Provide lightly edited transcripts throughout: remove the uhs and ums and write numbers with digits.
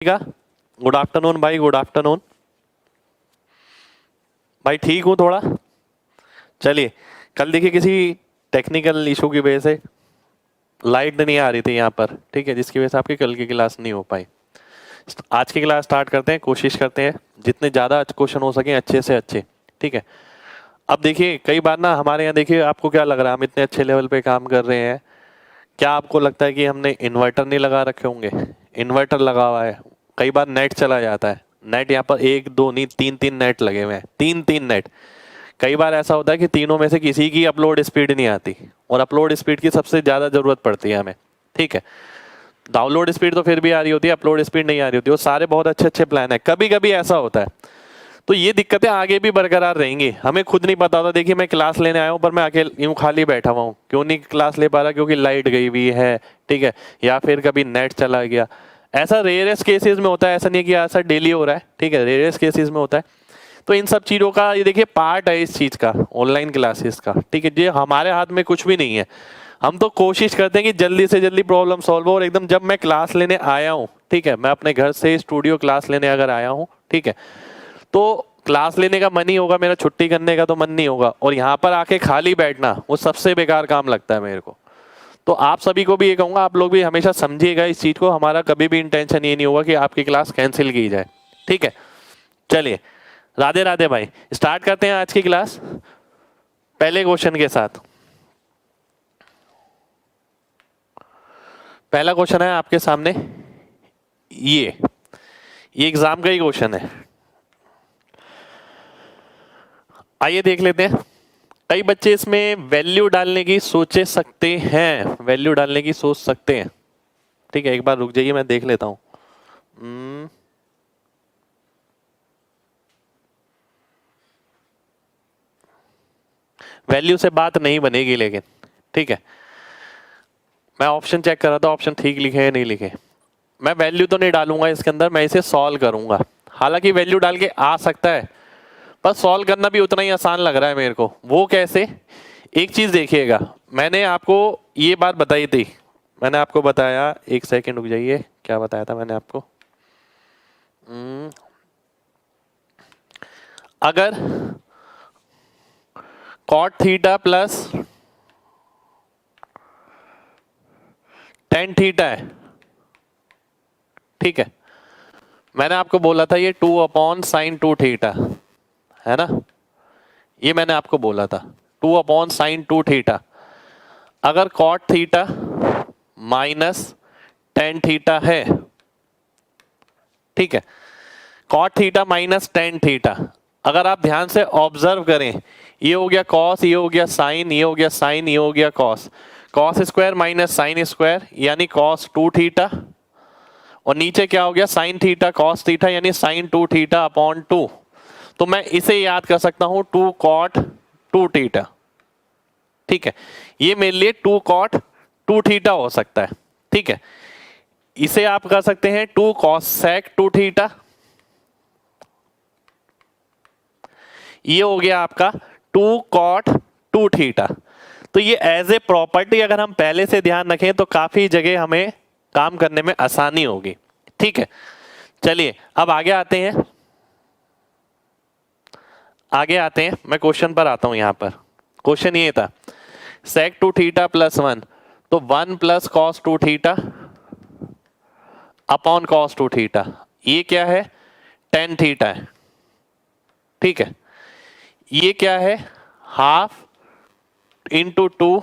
Good afternoon भाई, good afternoon भाई। ठीक हूँ थोड़ा। चलिए, कल देखिए किसी टेक्निकल इशू की वजह से लाइट नहीं आ रही थी यहाँ पर, ठीक है, जिसकी वजह से आपकी कल की क्लास नहीं हो पाई। आज की क्लास स्टार्ट करते हैं, कोशिश करते हैं जितने ज़्यादा क्वेश्चन हो सके अच्छे से अच्छे, ठीक है। अब देखिए कई बार ना हमारे यहाँ, देखिए आपको क्या लग रहा है हम इतने अच्छे लेवल पे काम कर रहे हैं, क्या आपको लगता है कि हमने इन्वर्टर नहीं लगा रखे होंगे? इन्वर्टर लगा हुआ है, कई बार नेट चला जाता है। नेट यहाँ पर एक दो नहीं, तीन तीन नेट लगे हुए हैं, तीन तीन नेट। कई बार ऐसा होता है कि तीनों में से किसी की अपलोड स्पीड नहीं आती, और अपलोड स्पीड की सबसे ज़्यादा ज़रूरत पड़ती है हमें, ठीक है। डाउनलोड स्पीड तो फिर भी आ रही होती है, अपलोड स्पीड नहीं आ रही होती। वो सारे बहुत अच्छे अच्छे प्लान है, कभी कभी ऐसा होता है। तो ये दिक्कतें आगे भी बरकरार रहेंगी, हमें खुद नहीं पता होता। देखिए मैं क्लास लेने आया हूँ पर मैं अकेले यूँ खाली बैठा हुआ हूँ, क्यों नहीं क्लास ले पा रहा? क्योंकि लाइट गई हुई है, ठीक है, या फिर कभी नेट चला गया। ऐसा रेयरेस्ट केसेस में होता है, ऐसा नहीं है कि ऐसा डेली हो रहा है, ठीक है, रेयरेस्ट केसेस में होता है। तो इन सब चीज़ों का ये देखिए पार्ट है इस चीज़ का, ऑनलाइन क्लासेस का, ठीक है। ये हमारे हाथ में कुछ भी नहीं है, हम तो कोशिश करते हैं कि जल्दी से जल्दी प्रॉब्लम सॉल्व हो। और एकदम जब मैं क्लास लेने आया हूँ, ठीक है, मैं अपने घर से स्टूडियो क्लास लेने अगर आया हूँ, ठीक है, तो क्लास लेने का मन ही होगा मेरा, छुट्टी करने का तो मन नहीं होगा। और यहाँ पर आके खाली बैठना वो सबसे बेकार काम लगता है मेरे को। तो आप सभी को भी ये कहूँगा, आप लोग भी हमेशा समझिएगा इस चीज़ को, हमारा कभी भी इंटेंशन ये नहीं होगा कि आपकी क्लास कैंसिल की जाए, ठीक है। चलिए, राधे राधे भाई, स्टार्ट करते हैं आज की क्लास पहले क्वेश्चन के साथ। पहला क्वेश्चन है आपके सामने, ये एग्जाम का ही क्वेश्चन है, आइए देख लेते हैं। कई बच्चे इसमें वैल्यू डालने की सोचे सकते हैं, वैल्यू डालने की सोच सकते हैं, ठीक है। एक बार रुक जाइए, मैं देख लेता हूं। वैल्यू से बात नहीं बनेगी लेकिन, ठीक है। मैं ऑप्शन चेक कर रहा था, ऑप्शन ठीक लिखे हैं नहीं लिखे। मैं वैल्यू तो नहीं डालूंगा इसके अंदर, मैं इसे सॉल्व करूंगा। हालांकि वैल्यू डाल के आ सकता है, पर सॉल्व करना भी उतना ही आसान लग रहा है मेरे को। वो कैसे? एक चीज देखिएगा, मैंने आपको ये बात बताई थी, मैंने आपको बताया, एक सेकंड रुक जाइए, क्या बताया था मैंने आपको? अगर cot theta plus tan theta है, ठीक है, मैंने आपको बोला था ये 2/sin2 थीटा है ना, ये मैंने आपको बोला था 2/sin2 थीटा। अगर cot theta minus tan theta है, ठीक है, cot theta minus tan theta, अगर आप ध्यान से ऑब्जर्व करें, ये हो गया कॉस, ये हो गया साइन, ये हो गया साइन, ये हो गया cos, cos square minus sine square यानी कॉस 2 थीटा, और नीचे क्या हो गया साइन थीटा कॉस थीटा यानी साइन 2 थीटा अपॉन 2। तो मैं इसे याद कर सकता हूं 2 कॉट 2 थीटा, ठीक है, ये मेरे लिए 2 कॉट 2 थीटा हो सकता है, ठीक है। इसे आप कर सकते हैं 2 कॉस सेक 2 थीटा, ये हो गया आपका 2 कॉट 2 थीटा। तो ये एज ए प्रॉपर्टी अगर हम पहले से ध्यान रखें तो काफी जगह हमें काम करने में आसानी होगी, ठीक है। चलिए अब आगे आते हैं, आगे आते हैं, मैं क्वेश्चन पर आता हूं। यहां पर क्वेश्चन ये था सेक 2 थीटा प्लस 1, तो 1 plus cos 2 theta upon cos 2 theta, ये क्या है? टेन थीटा है, ठीक है। ये क्या है? हाफ इंटू 2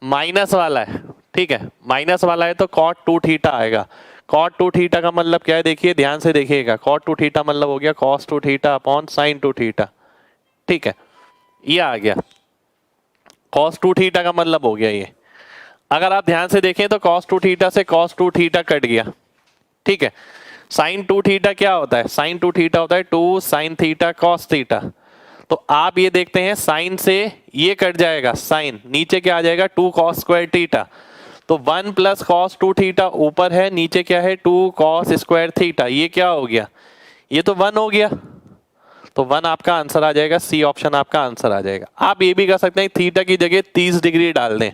माइनस वाला है, ठीक है, माइनस वाला है तो कॉट 2 थीटा आएगा। कॉट 2 थीटा का मतलब क्या है? देखिए ध्यान से देखिएगा, कॉट 2 थीटा मतलब हो गया cos 2 theta upon sine 2 theta, ठीक है, ये आ गया। कॉस 2 थीटा का मतलब हो गया ये। अगर आप ध्यान से देखें तो कॉस 2 थीटा से कॉस 2 थीटा कट गया, ठीक है। साइन 2 थीटा क्या होता है? साइन 2 थीटा होता है 2 साइन थीटा कॉस थीटा। तो आप ये देखते हैं साइन से ये कट जाएगा, साइन नीचे क्या आ जाएगा? 2 कॉस स्क्वायर थीटा। तो 1 प्लस कॉस 2 थीटा ऊपर है, नीचे क्या है? 2 कॉस स्क्वायर थीटा। ये क्या हो गया? ये तो 1 हो गया, तो 1 आपका आंसर आ जाएगा, सी ऑप्शन आपका आंसर आ जाएगा। आप ये भी कर सकते हैं थीटा की जगह 30 डिग्री डाल दें,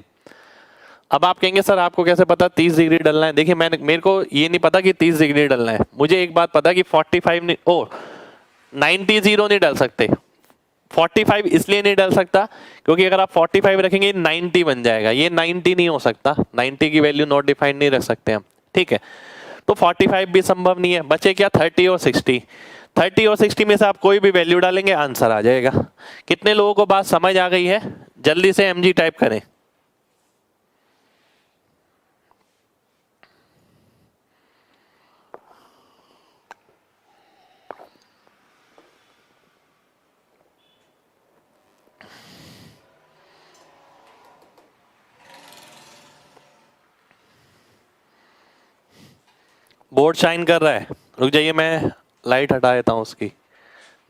अब आप कहेंगे सर आपको कैसे पता 30 डिग्री डलना है? देखिए मेरे को ये नहीं पता कि 30 डिग्री डलना है, मुझे एक बात पता कि 45 नहीं, 90 जीरो नहीं डल सकते। 45 इसलिए नहीं डल सकता क्योंकि अगर आप 45 रखेंगे 90 बन जाएगा, ये 90 नहीं हो सकता, 90 की वैल्यू नॉट डिफाइंड नहीं रख सकते हम, ठीक है। तो 45 भी संभव नहीं है, बचे क्या 30 और 60। 30 और 60 में से आप कोई भी वैल्यू डालेंगे आंसर आ जाएगा। कितने लोगों को बात समझ आ गई है? जल्दी से mg टाइप करें। बोर्ड शाइन कर रहा है, रुक जाइए मैं लाइट हटा देता हूं उसकी,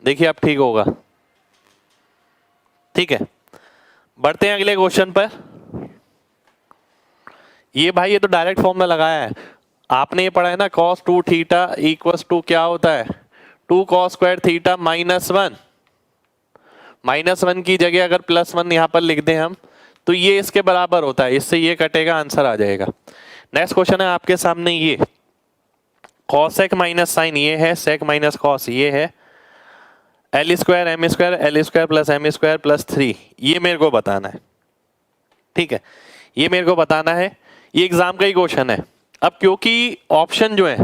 देखिए अब ठीक होगा, ठीक है। बढ़ते हैं अगले क्वेश्चन पर। ये भाई ये तो डायरेक्ट फॉर्म में लगाया है, आपने ये पढ़ा है ना, cos 2 थीटा इक्वल्स टू क्या होता है 2 cos स्क्वायर थीटा -1। -1 की जगह अगर +1 यहां पर लिख दें हम तो ये इसके बराबर होता है, इससे ये कटेगा, आंसर आ जाएगा। नेक्स्ट क्वेश्चन है आपके सामने, ये कॉसेक माइनस साइन ये है, सेक माइनस कॉस ये है, L square M square L square plus M square plus 3, ये मेरे को बताना है, ठीक है, ये मेरे को बताना है, ये एग्जाम का ही क्वेश्चन है। अब क्योंकि ऑप्शन जो है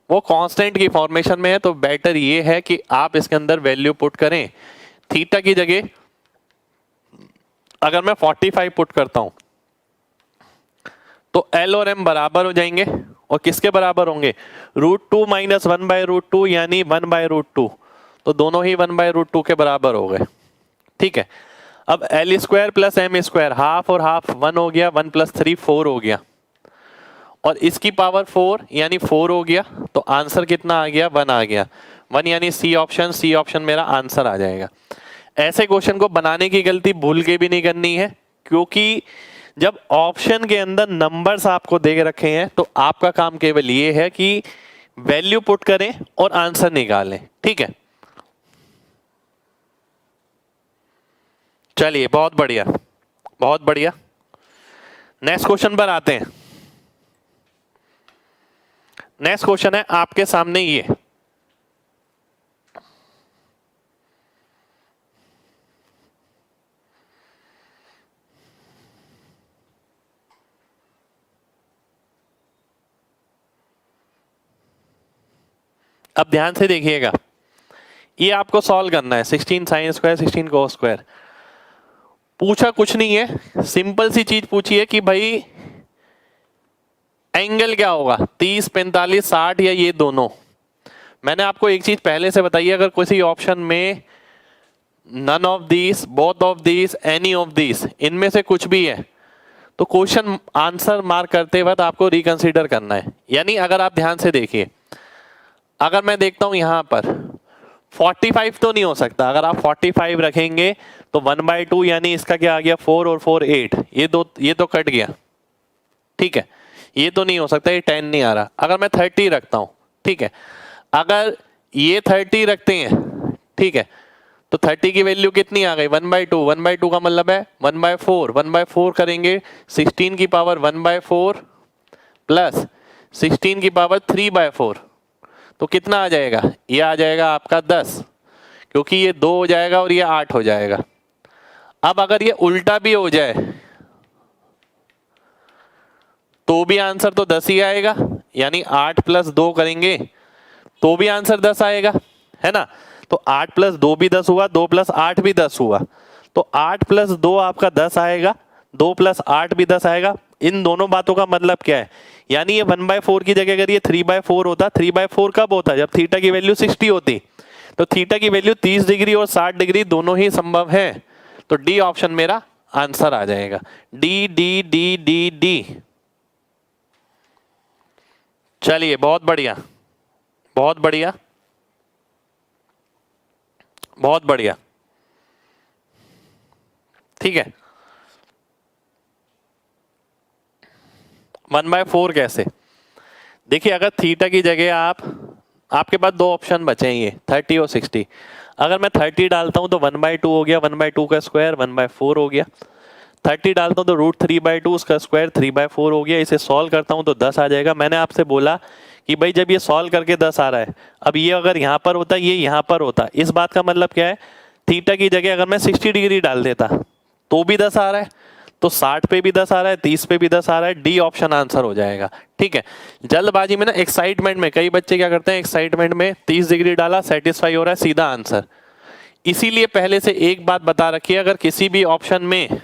वो कांस्टेंट की फॉर्मेशन में है तो बेटर ये है कि आप इसके अंदर वैल्यू पुट करें। थीटा की जगह अगर मैं 45 पुट करता हूं तो एल और एम बराबर हो जाएंगे, और किसके बराबर होंगे √2 - 1/√2 यानी 1/√2, तो दोनों ही 1/√2 के बराबर हो गए, ठीक है। अब L square plus M square half और हाफ 1 हो गया, 1 + 3 4 हो गया, और इसकी पावर 4 यानी 4 हो गया, तो आंसर कितना आ गया 1 आ गया, 1 यानी सी ऑप्शन मेरा आंसर आ जाएगा। ऐसे क्वेश्चन को बनाने की गलती भूल के भी नहीं करनी है, क्योंकि जब ऑप्शन के अंदर नंबर्स आपको दे रखे हैं तो आपका काम केवल ये है कि वैल्यू पुट करें और आंसर निकालें, ठीक है। चलिए बहुत बढ़िया, बहुत बढ़िया। नेक्स्ट क्वेश्चन पर आते हैं। नेक्स्ट क्वेश्चन है आपके सामने ये, अब ध्यान से देखिएगा, ये आपको सॉल्व करना है। 16 sin स्क्वायर 16 cos स्क्वायर, पूछा कुछ नहीं है, सिंपल सी चीज पूछी है कि भाई एंगल क्या होगा 30 45 60 या ये दोनों। मैंने आपको एक चीज पहले से बताई है, अगर किसी ऑप्शन में none of these, both of these, any of these, इनमें से कुछ भी है तो क्वेश्चन आंसर मार्क करते वक्त आपको रिकंसीडर करना है। यानी अगर आप ध्यान से देखिए, अगर मैं देखता हूं यहां पर 45 तो नहीं हो सकता, अगर आप 45 रखेंगे तो 1/2 यानी इसका क्या आ गया 4 और 4 8, ये तो कट गया, ठीक है, ये तो नहीं हो सकता, ये 10 नहीं आ रहा। अगर मैं 30 रखता हूं, ठीक है, अगर ये 30 रखते हैं, ठीक है, तो 30 की वैल्यू कितनी आ गई 1/2, 1/2 का मतलब है 1/4, 1/4 करेंगे 16 की पावर 1/4 प्लस 16 की पावर 3/4, तो कितना आ जाएगा, ये आ जाएगा आपका 10, क्योंकि ये 2 हो जाएगा और ये 8 हो जाएगा। अब अगर ये उल्टा भी हो जाए तो भी आंसर तो 10 ही आएगा, यानी 8 + 2 करेंगे तो भी आंसर 10 आएगा, है ना। तो 8 + 2 भी 10 हुआ, 2 + 8 भी 10 हुआ, तो 8 + 2 आपका 10 आएगा, 2 + 8 भी 10 आएगा। इन दोनों बातों का मतलब क्या है, यानी ये 1/4 की जगह अगर ये 3/4 होता, 3/4 कब होता जब थीटा की वैल्यू 60 होती, तो थीटा की वैल्यू 30 डिग्री और 60 डिग्री दोनों ही संभव है, तो डी ऑप्शन मेरा आंसर आ जाएगा, D D D D D. चलिए बहुत बढ़िया, बहुत बढ़िया, बहुत बढ़िया, ठीक है। 1/4 कैसे, देखिए अगर थीटा की जगह आपके पास 2 ऑप्शन बचे हैं, ये 30 और 60। अगर मैं 30 डालता हूं तो 1/2 हो गया, 1/2 का स्क्वायर 1/4 हो गया, 30 डालता हूँ तो √3/2, उसका स्क्वायर 3/4 हो गया। इसे सॉल्व करता हूँ तो 10 आ जाएगा। मैंने आपसे बोला कि भाई जब ये सॉल्व करके 10 आ रहा है, अब ये अगर यहाँ पर होता, ये यहाँ पर होता, इस बात का मतलब क्या है, थीटा की जगह अगर मैं 60 डिग्री डाल देता तो भी 10 आ रहा है, तो 60 पे भी 10 आ रहा है, 30 पे भी 10 आ रहा है। डी ऑप्शन आंसर हो जाएगा। ठीक है, जल्दबाजी में ना, एक्साइटमेंट में कई बच्चे क्या करते हैं, एक्साइटमेंट में 30 डिग्री डाला, सेटिस्फाई हो रहा है, सीधा आंसर। इसीलिए पहले से एक बात बता रखी है, अगर किसी भी ऑप्शन में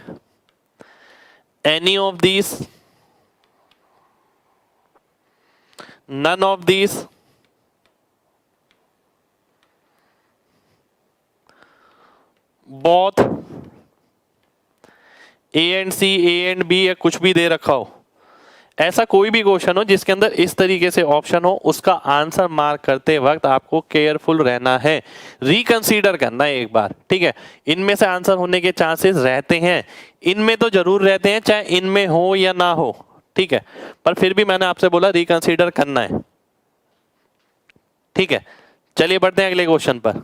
any of these, none of these, both, A and C, A and B, या कुछ भी दे रखा हो, ऐसा कोई भी क्वेश्चन हो जिसके अंदर इस तरीके से ऑप्शन हो, उसका आंसर मार्क करते वक्त आपको केयरफुल रहना है, रिकंसीडर करना है एक बार। ठीक है, इनमें से आंसर होने के चांसेस रहते हैं, इनमें तो जरूर रहते हैं, चाहे इनमें हो या ना हो। ठीक है, पर फिर भी मैंने आपसे बोला रिकंसीडर करना है। ठीक है, चलिए बढ़ते हैं अगले क्वेश्चन पर।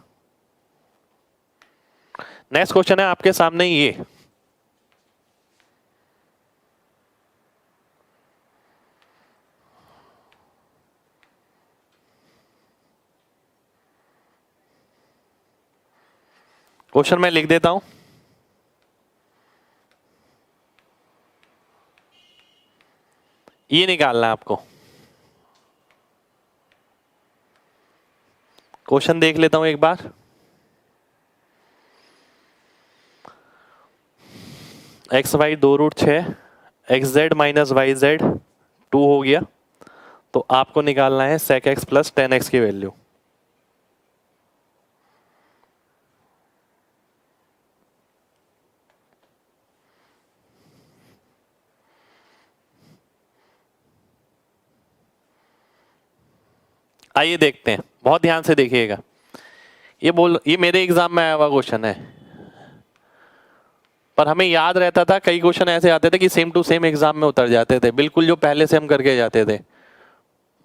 नेक्स्ट क्वेश्चन है आपके सामने ये, क्वेश्चन मैं लिख देता हूं। ये निकालना है आपको। क्वेश्चन देख लेता हूं एक बार। X y 2√6, x z minus Y z 2 हो गया, तो आपको निकालना है sec x प्लस 10x की वैल्यू। आइए देखते हैं, बहुत ध्यान से देखिएगा। ये मेरे एग्जाम में आया हुआ क्वेश्चन है, पर हमें याद रहता था, कई क्वेश्चन ऐसे आते थे कि सेम टू सेम एग्जाम में उतर जाते थे, बिल्कुल जो पहले से हम करके जाते थे।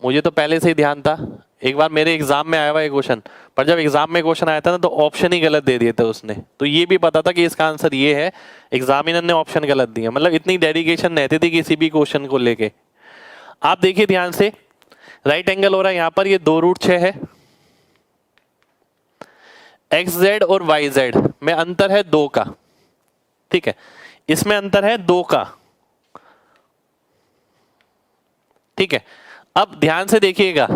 मुझे तो पहले से ही ध्यान था। एक बार मेरे एग्जाम में आया हुआ एक क्वेश्चन, पर जब एग्जाम में क्वेश्चन आया था ना, तो ऑप्शन ही गलत दे दिए थे उसने, तो ये भी पता था कि इसका आंसर ये है, एग्जामिनर ने ऑप्शन गलत दिया। मतलब इतनी डेडिकेशन रहती थी किसी भी क्वेश्चन को लेके। आप देखिए ध्यान से, राइट एंगल हो रहा है यहाँ पर, ये 2√6 है, एक्स जेड और वाई जेड में अंतर है 2 का। ठीक है, इसमें अंतर है 2 का। ठीक है, अब ध्यान से देखिएगा,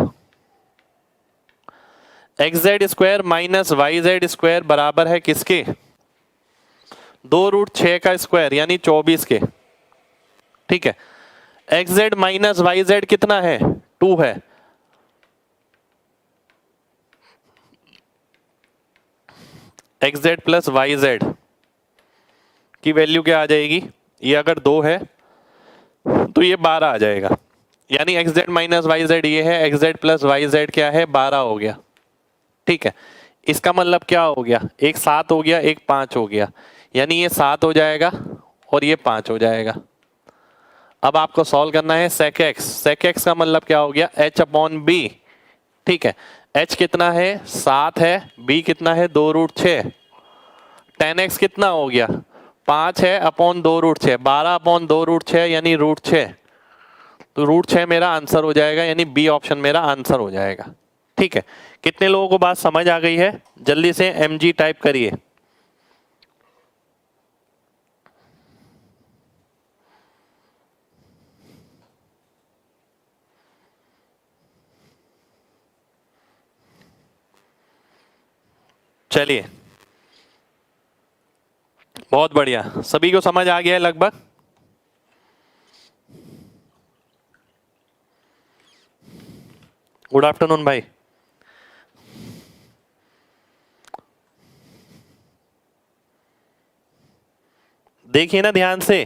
X Z square minus Y Z square बराबर है किसके, 2√6 का स्क्वायर यानी 24 के। ठीक है, x z minus Y z कितना है, 2 है। X z plus y z की वैल्यू क्या आ जाएगी, ये अगर 2 है तो ये 12 आ जाएगा, यानी x z minus Y z ये है, x z plus y z क्या है, 12 हो गया। ठीक है, इसका मतलब क्या हो गया, एक 7 हो गया, एक 5 हो गया, यानी ये 7 हो जाएगा और ये 5 हो जाएगा। अब आपको सॉल्व करना है sec x। sec x का मतलब क्या हो गया, h/b। ठीक है, h कितना है, 7 है, b कितना है, 2√6, 10x कितना हो गया, 5 है अपॉन 2√6, 12/2√6 यानी √6, तो √6 मेरा आंसर हो जाएगा, यानी बी ऑप्शन मेरा आंसर हो जाएगा। ठीक है, कितने लोगों को बात समझ आ गई है, जल्दी से mg टाइप करिए। चलिए, बहुत बढ़िया, सभी को समझ आ गया है लगभग। गुड आफ्टरनून भाई। देखिए ना ध्यान से,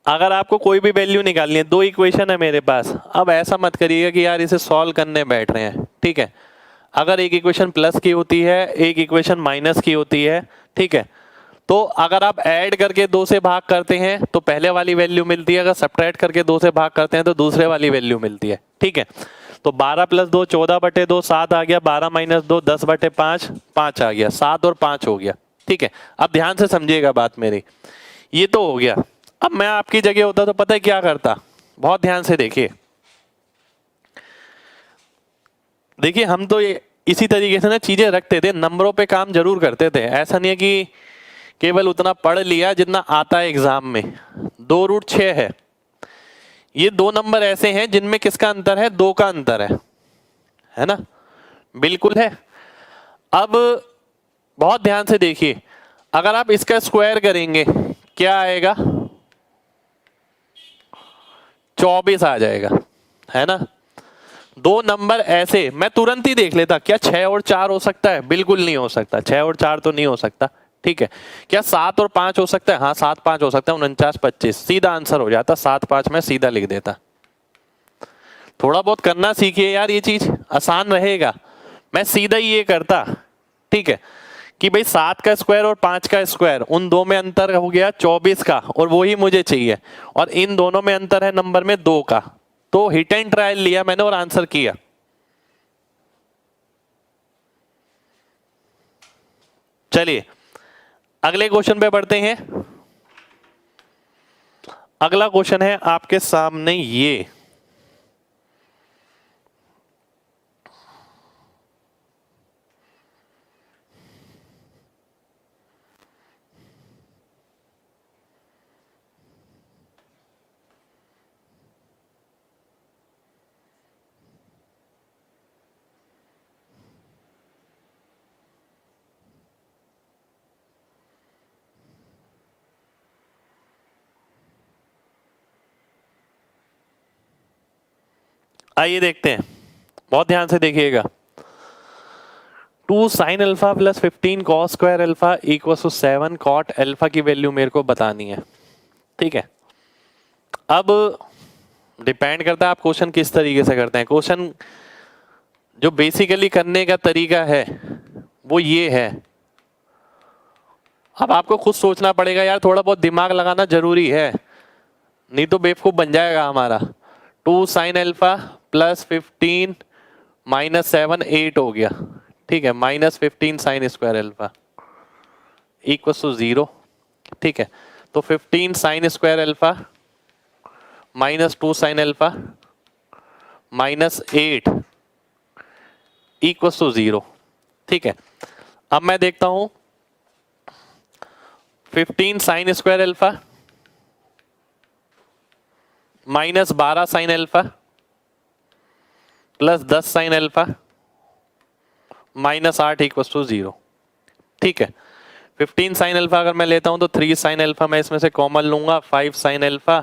अगर आपको कोई भी वैल्यू निकालनी है, 2 इक्वेशन है मेरे पास, अब ऐसा मत करिएगा कि यार इसे सॉल्व करने बैठ रहे हैं। ठीक है, अगर एक इक्वेशन प्लस की होती है, एक इक्वेशन माइनस की होती है, ठीक है, तो अगर आप ऐड करके 2 से भाग करते हैं तो पहले वाली वैल्यू मिलती है, अगर सब्ट्रैक्ट करके 2 से भाग करते हैं तो दूसरे वाली वैल्यू मिलती है। ठीक है, तो 12 + 2 14/2, 7 आ गया, 12 - 2 10/5, 5 आ गया, 7 और 5 हो गया। ठीक है, अब ध्यान से समझिएगा बात मेरी, ये तो हो गया। अब मैं आपकी जगह होता तो पता है क्या करता, बहुत ध्यान से देखिए। देखिए हम तो ये इसी तरीके से ना चीजें रखते थे, नंबरों पे काम जरूर करते थे। ऐसा नहीं है कि केवल उतना पढ़ लिया जितना आता है एग्जाम में। 2√6 है, ये दो नंबर ऐसे हैं जिनमें किसका अंतर है, 2 का अंतर है ना, बिल्कुल है। अब बहुत ध्यान से देखिए, अगर आप इसका स्क्वायर करेंगे क्या आएगा, 24 आ जाएगा, है ना। दो नंबर ऐसे मैं तुरंत ही देख लेता, क्या 6 और 4 हो सकता है, बिल्कुल नहीं हो सकता, 6 और 4 तो नहीं हो सकता, ठीक है। क्या 7 और 5 हो सकता है, हाँ 7 5 हो सकता है, 49 25, सीधा आंसर हो जाता, 7 5 में सीधा लिख देता। थोड़ा बहुत करना सीखिए यार, ये चीज आसान रहेगा। मैं सीधा ही ये करता, ठीक है, कि भाई 7 का स्क्वायर और 5 का स्क्वायर, उन दो में अंतर हो गया 24 का, और वो ही मुझे चाहिए, और इन दोनों में अंतर है नंबर में 2 का। तो हिट एंड ट्रायल लिया मैंने और आंसर किया। चलिए अगले क्वेश्चन पे बढ़ते हैं। अगला क्वेश्चन है आपके सामने ये, आइए देखते हैं, बहुत ध्यान से देखिएगा। 2 sin alpha plus 15 cos square alpha equal to 7 cot alpha की वैल्यू मेरे को बतानी है, ठीक है। अब डिपेंड करता है आप क्वेश्चन किस तरीके से करते हैं। क्वेश्चन जो बेसिकली करने का तरीका है वो ये है। अब आपको खुद सोचना पड़ेगा यार, थोड़ा बहुत दिमाग लगाना जरूरी है, नहीं तो बेवकूफ बन जाएगा हमारा। 2 sin अल्फा प्लस 15 माइनस 7 8 हो गया, ठीक है, minus 15 sin square alpha equal to 0, ठीक है। तो 15 sin square alpha minus 2 sin alpha minus 8 equal to 0, ठीक है। अब मैं देखता हूं 15 sin square alpha minus 12 sin alpha plus 10 sin alpha minus 8 equal to 0, ठीक है। 15 sin अल्फा अगर मैं लेता हूं तो 3 sin अल्फा मैं इसमें से कॉमन लूंगा, 5 sin अल्फा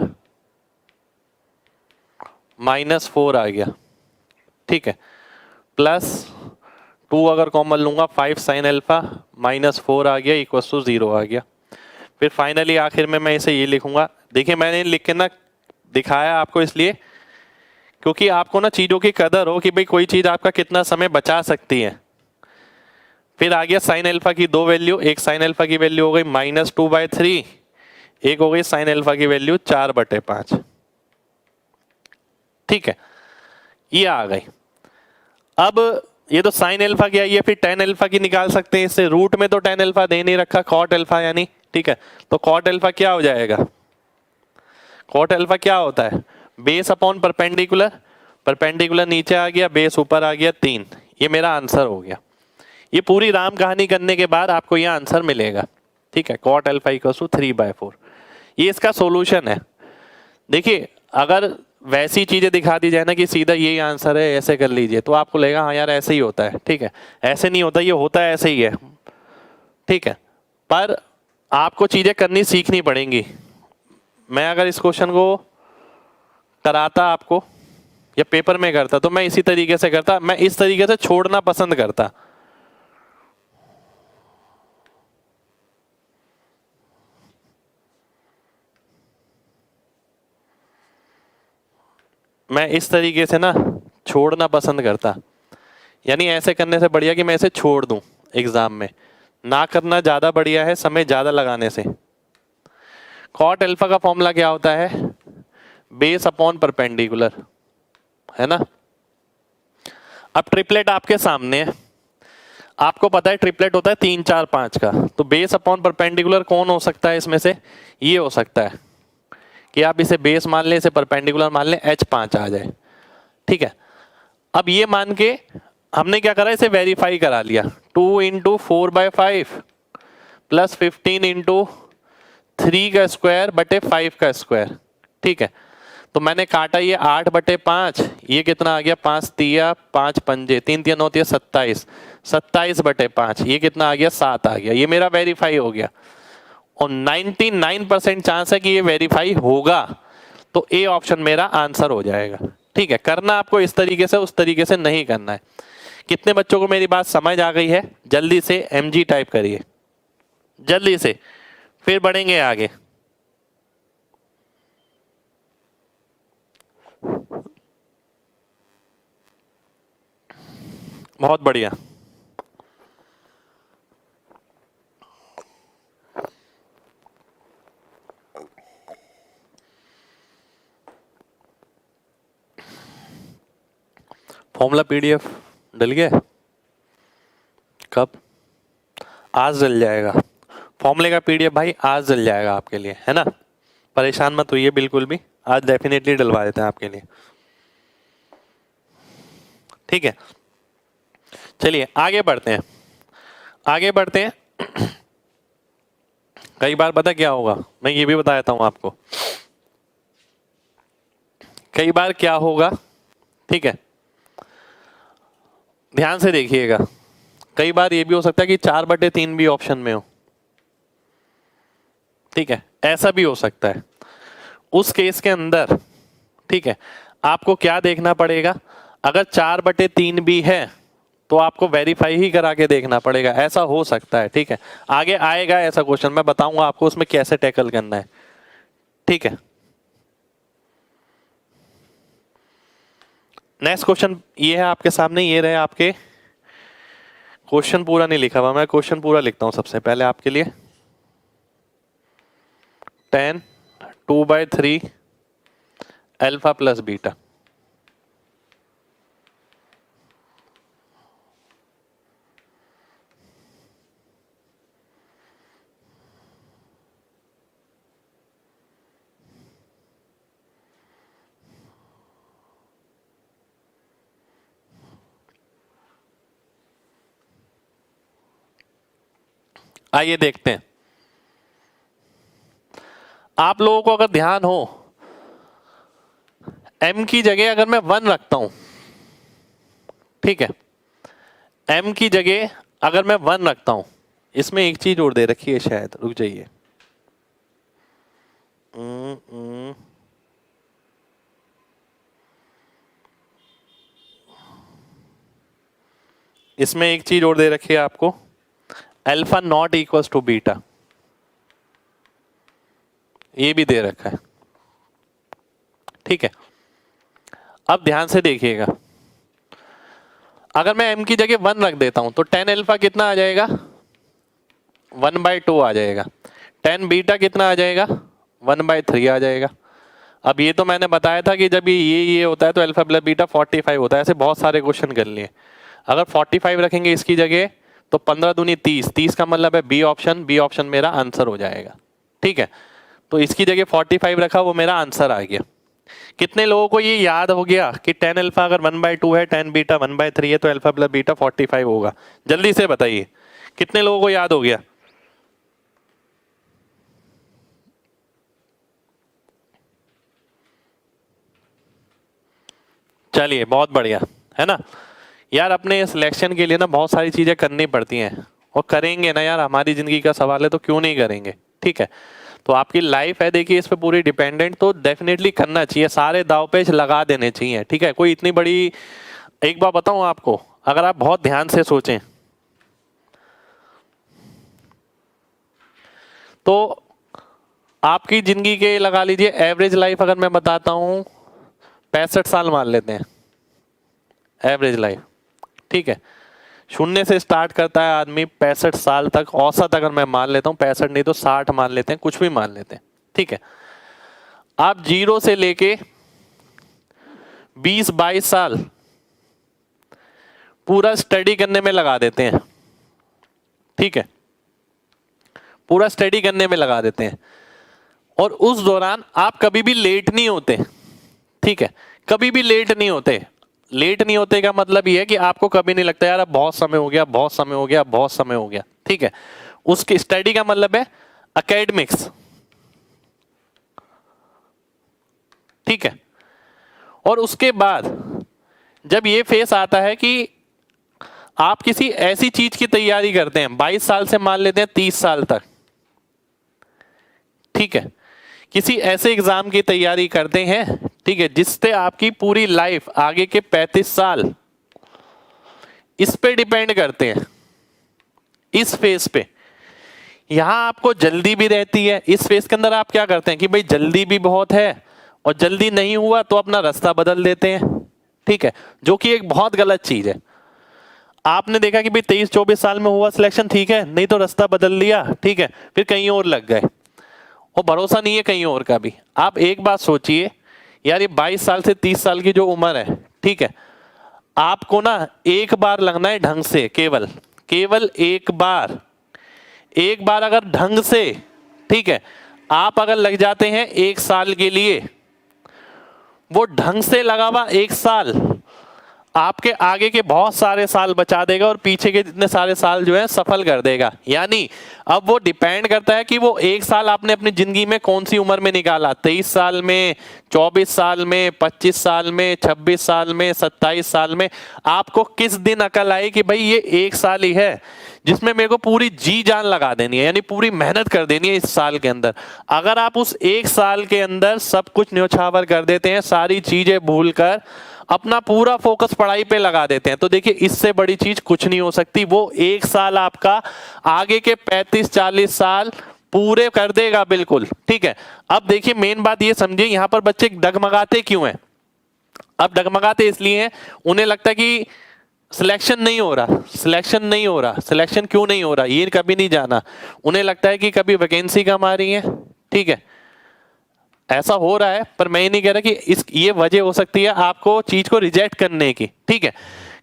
माइनस 4 आ गया, ठीक है, प्लस 2 अगर कॉमन लूंगा 5 sin अल्फा माइनस 4 आ गया इक्वल टू 0 आ गया। फिर फाइनली आखिर में मैं इसे ये लिखूंगा। देखिए मैंने लिख के ना दिखाया आपको इसलिए क्योंकि आपको ना चीजों की कदर हो कि भाई कोई चीज आपका कितना समय बचा सकती है। फिर आ गया साइन अल्फा की दो वैल्यू, एक साइन अल्फा की वैल्यू हो गई -2/3, एक हो गई साइन अल्फा की वैल्यू 4/5, ठीक है, ये आ गई। अब ये तो साइन अल्फा की आई है, फिर टेन अल्फा की निकाल सकते हैं इससे। रूट में तो टेन अल्फा दे नहीं रखा, कॉट अल्फा यानी, ठीक है, तो कॉट अल्फा क्या हो जाएगा, कॉट अल्फा क्या होता है, बेस अपॉन परपेंडिकुलर, परपेंडिकुलर नीचे आ गया, बेस ऊपर आ गया 3, ये मेरा आंसर हो गया। ये पूरी राम कहानी करने के बाद आपको ये आंसर मिलेगा, ठीक है, कॉट अल्फा इक्वल टू 3/4, ये इसका सॉल्यूशन है। देखिए अगर वैसी चीजें दिखा दी जाए ना कि सीधा यही आंसर है ऐसे कर लीजिए, तो आपको लगेगा हाँ यार ऐसे ही होता है, ठीक है, ऐसे नहीं होता, ये होता है ऐसे ही है, ठीक है, पर आपको चीजें करनी सीखनी पड़ेंगी। मैं अगर इस क्वेश्चन को कराता आपको या पेपर में करता तो मैं इसी तरीके से करता, मैं इस तरीके से छोड़ना पसंद करता। मैं इस तरीके से ना छोड़ना पसंद करता, यानी ऐसे करने से बढ़िया कि मैं इसे छोड़ दूं एग्जाम में, ना करना ज्यादा बढ़िया है समय ज्यादा लगाने से। कॉट अल्फा का फॉर्मूला क्या होता है, बेस अपॉन परपेंडिकुलर, है ना। अब ट्रिपलेट आपके सामने है, आपको पता है ट्रिपलेट होता है 3 4 5 का, तो बेस अपॉन परपेंडिकुलर कौन हो सकता है इसमें से? ये हो सकता है कि आप इसे बेस मान लें, इसे परपेंडिकुलर मान लें, H5 आ जाए। ठीक है, अब ये मान के हमने क्या करा, इसे वेरीफाई करा लिया। 2 इंटू 4/5 प्लस 15 इंटू 3 का स्क्वायर बटे 5 का स्क्वायर। ठीक है, तो मैंने काटा ये 8/5, ये कितना आ गया, 5 तिया 5 पंजे 3 तिया 9 तिया 27, 27/5, ये कितना आ गया, 7 आ गया। ये मेरा वेरीफाई हो गया और 99% चांस है कि ये वेरीफाई होगा, तो ए ऑप्शन मेरा आंसर हो जाएगा। ठीक है, करना आपको इस तरीके से, उस तरीके से नहीं करना है। कितने बच्चों को मेरी बात समझ आ गई है? जल्दी से MG टाइप करिए, जल्दी से, फिर बढ़ेंगे आगे। बहुत बढ़िया। फॉर्मूला PDF डल गया? कब? आज डल जाएगा। फॉर्मूले का PDF भाई आज डल जाएगा आपके लिए, है ना? परेशान मत होइए बिल्कुल भी, आज डेफिनेटली डलवा देते हैं आपके लिए। ठीक है, चलिए आगे बढ़ते हैं, आगे बढ़ते हैं। कई बार पता क्या होगा, मैं ये भी बता देता हूं आपको, कई बार क्या होगा। ठीक है, ध्यान से देखिएगा, कई बार ये भी हो सकता है कि 4/3 भी ऑप्शन में हो। ठीक है, ऐसा भी हो सकता है। उस केस के अंदर, ठीक है, आपको क्या देखना पड़ेगा, अगर 4/3 भी है तो आपको वेरीफाई ही करा के देखना पड़ेगा, ऐसा हो सकता है। ठीक है, आगे आएगा ऐसा क्वेश्चन, मैं बताऊंगा आपको उसमें कैसे टैकल करना है। ठीक है, नेक्स्ट क्वेश्चन ये है आपके सामने, ये रहे आपके क्वेश्चन। पूरा नहीं लिखा हुआ, मैं क्वेश्चन पूरा लिखता हूं सबसे पहले आपके लिए। 10 2/3 अल्फा प्लस बीटा। आइए देखते हैं, आप लोगों को अगर ध्यान हो, m की जगह अगर मैं 1 रखता हूं, ठीक है, m की जगह अगर मैं 1 रखता हूं, इसमें एक चीज और दे रखी है शायद, रुक जाइए। इसमें एक चीज और दे रखी है आपको, alpha not equals to beta, ये भी दे रखा है। ठीक है, अब ध्यान से देखिएगा, अगर मैं m की जगह 1 रख देता हूं तो 10 अल्फा कितना आ जाएगा, 1/2 आ जाएगा। 10 बीटा कितना आ जाएगा, 1/3 आ जाएगा। अब ये तो मैंने बताया था कि जब ये होता है तो अल्फा प्लस बीटा 45 होता है। ऐसे बहुत सारे क्वेश्चन कर लिए। अगर 45 रखेंगे इसकी जगह तो 15 दूनी 30, 30 का मतलब है बी ऑप्शन, बी ऑप्शन मेरा आंसर हो जाएगा। ठीक है, तो इसकी जगह 45 रखा, वो मेरा आंसर आ गया। कितने लोगों को ये याद हो गया कि 10 अल्फा अगर 1/2 है, 10 बीटा 1/3 है, तो अल्फा प्लस बीटा 45 होगा? जल्दी से बताइए कितने लोगों को याद हो गया। चलिए बहुत बढ़िया, है ना यार। अपने सिलेक्शन के लिए ना बहुत सारी चीजें करनी पड़ती हैं, और करेंगे ना यार, हमारी जिंदगी का सवाल है तो क्यों नहीं करेंगे। ठीक है, तो आपकी लाइफ है देखिए, इस पे पूरी डिपेंडेंट, तो डेफिनेटली करना चाहिए, सारे दाव पेच लगा देने चाहिए। ठीक है, कोई इतनी बड़ी, एक बार बताऊं आपको, अगर आप बहुत ध्यान से सोचें तो आपकी जिंदगी के लगा लीजिए एवरेज लाइफ, अगर मैं बताता हूं 65 साल मान लेते हैं एवरेज लाइफ। ठीक है, शून्य से स्टार्ट करता है आदमी, 65 साल तक औसत अगर मैं मान लेता हूं, 65 नहीं तो 60 मान लेते हैं, कुछ भी मान लेते हैं। ठीक है, आप 0 से लेके 20-22 साल पूरा स्टडी करने में लगा देते हैं। ठीक है, पूरा स्टडी करने में लगा देते हैं और उस दौरान आप कभी भी लेट नहीं होते। ठीक है, कभी भी लेट नहीं होते। लेट नहीं होते का मतलब ये है कि आपको कभी नहीं लगता यार अब बहुत समय हो गया, बहुत समय हो गया, बहुत समय हो गया। ठीक है, उसकी स्टडी का मतलब है एकेडमिक्स। ठीक है, और उसके बाद जब ये फेस आता है कि आप किसी ऐसी चीज की तैयारी करते हैं 22 साल से मान लेते हैं 30 साल तक। ठीक है, किसी ऐसे एग्जाम की तैयारी करते हैं, ठीक है, जिससे आपकी पूरी लाइफ आगे के 35 साल इस पे डिपेंड करते हैं, इस फेस पे। यहां आपको जल्दी भी रहती है। इस फेस के अंदर आप क्या करते हैं कि भाई जल्दी भी बहुत है और जल्दी नहीं हुआ तो अपना रास्ता बदल देते हैं। ठीक है, जो कि एक बहुत गलत चीज है। आपने देखा कि भाई 23-24 साल में हुआ सिलेक्शन, ठीक है, नहीं तो रास्ता बदल लिया, ठीक है, फिर कहीं और लग गए और भरोसा नहीं है कहीं और का भी। आप एक बात सोचिए यार, ये 22 साल से 30 साल की जो उम्र है, ठीक है, आपको ना एक बार लगना है ढंग से, केवल एक बार अगर ढंग से, ठीक है, आप अगर लग जाते हैं 1 साल के लिए, वो ढंग से लगा हुआ 1 साल आपके आगे के बहुत सारे साल बचा देगा और पीछे के जितने सारे साल जो है सफल कर देगा। यानी अब वो डिपेंड करता है कि वो 1 साल आपने अपनी जिंदगी में कौन सी उम्र में निकाला, 23 साल में, 24 साल में, 25 साल में, 26 साल में, 27 साल में। आपको किस दिन अकल आई कि भाई ये 1 साल ही है जिसमें मेरे को पूरी जी जान लगा देनी है, यानी पूरी मेहनत कर देनी है इस साल के अंदर। अगर आप उस 1 साल के अंदर सब कुछ न्योछावर कर देते हैं, सारी चीजें भूलकर अपना पूरा फोकस पढ़ाई पे लगा देते हैं, तो देखिए इससे बड़ी चीज कुछ नहीं हो सकती। वो 1 साल आपका आगे के 35-40 साल पूरे कर देगा, बिल्कुल। ठीक है, अब देखिए मेन बात ये समझिए, यहां पर बच्चे डगमगाते क्यों हैं? अब डगमगाते इसलिए हैं, उन्हें लगता है कि सिलेक्शन नहीं हो रहा, सिलेक्शन क्यों नहीं हो रहा ये कभी नहीं जाना। उन्हें लगता है कि कभी वैकेंसी कम आ रही है, ठीक है, ऐसा हो रहा है, पर मैं ये नहीं कह रहा कि ये वजह हो सकती है आपको चीज को रिजेक्ट करने की। ठीक है,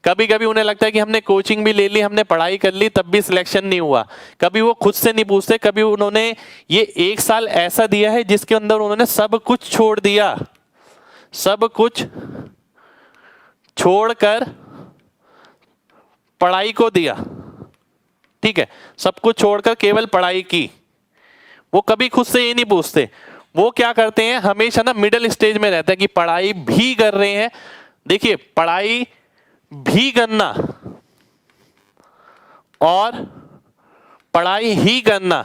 कभी कभी उन्हें लगता है कि हमने कोचिंग भी ले ली, हमने पढ़ाई कर ली, तब भी सिलेक्शन नहीं हुआ। कभी वो खुद से नहीं पूछते, कभी उन्होंने ये 1 साल ऐसा दिया है जिसके अंदर उन्होंने सब कुछ छोड़ दिया, सब कुछ छोड़कर पढ़ाई को दिया। ठीक है, सब कुछ छोड़कर केवल पढ़ाई की। वो कभी खुद से ये नहीं पूछते, वो क्या करते हैं हमेशा ना मिडिल स्टेज में रहता है कि पढ़ाई भी कर रहे हैं। देखिए पढ़ाई भी करना और पढ़ाई ही करना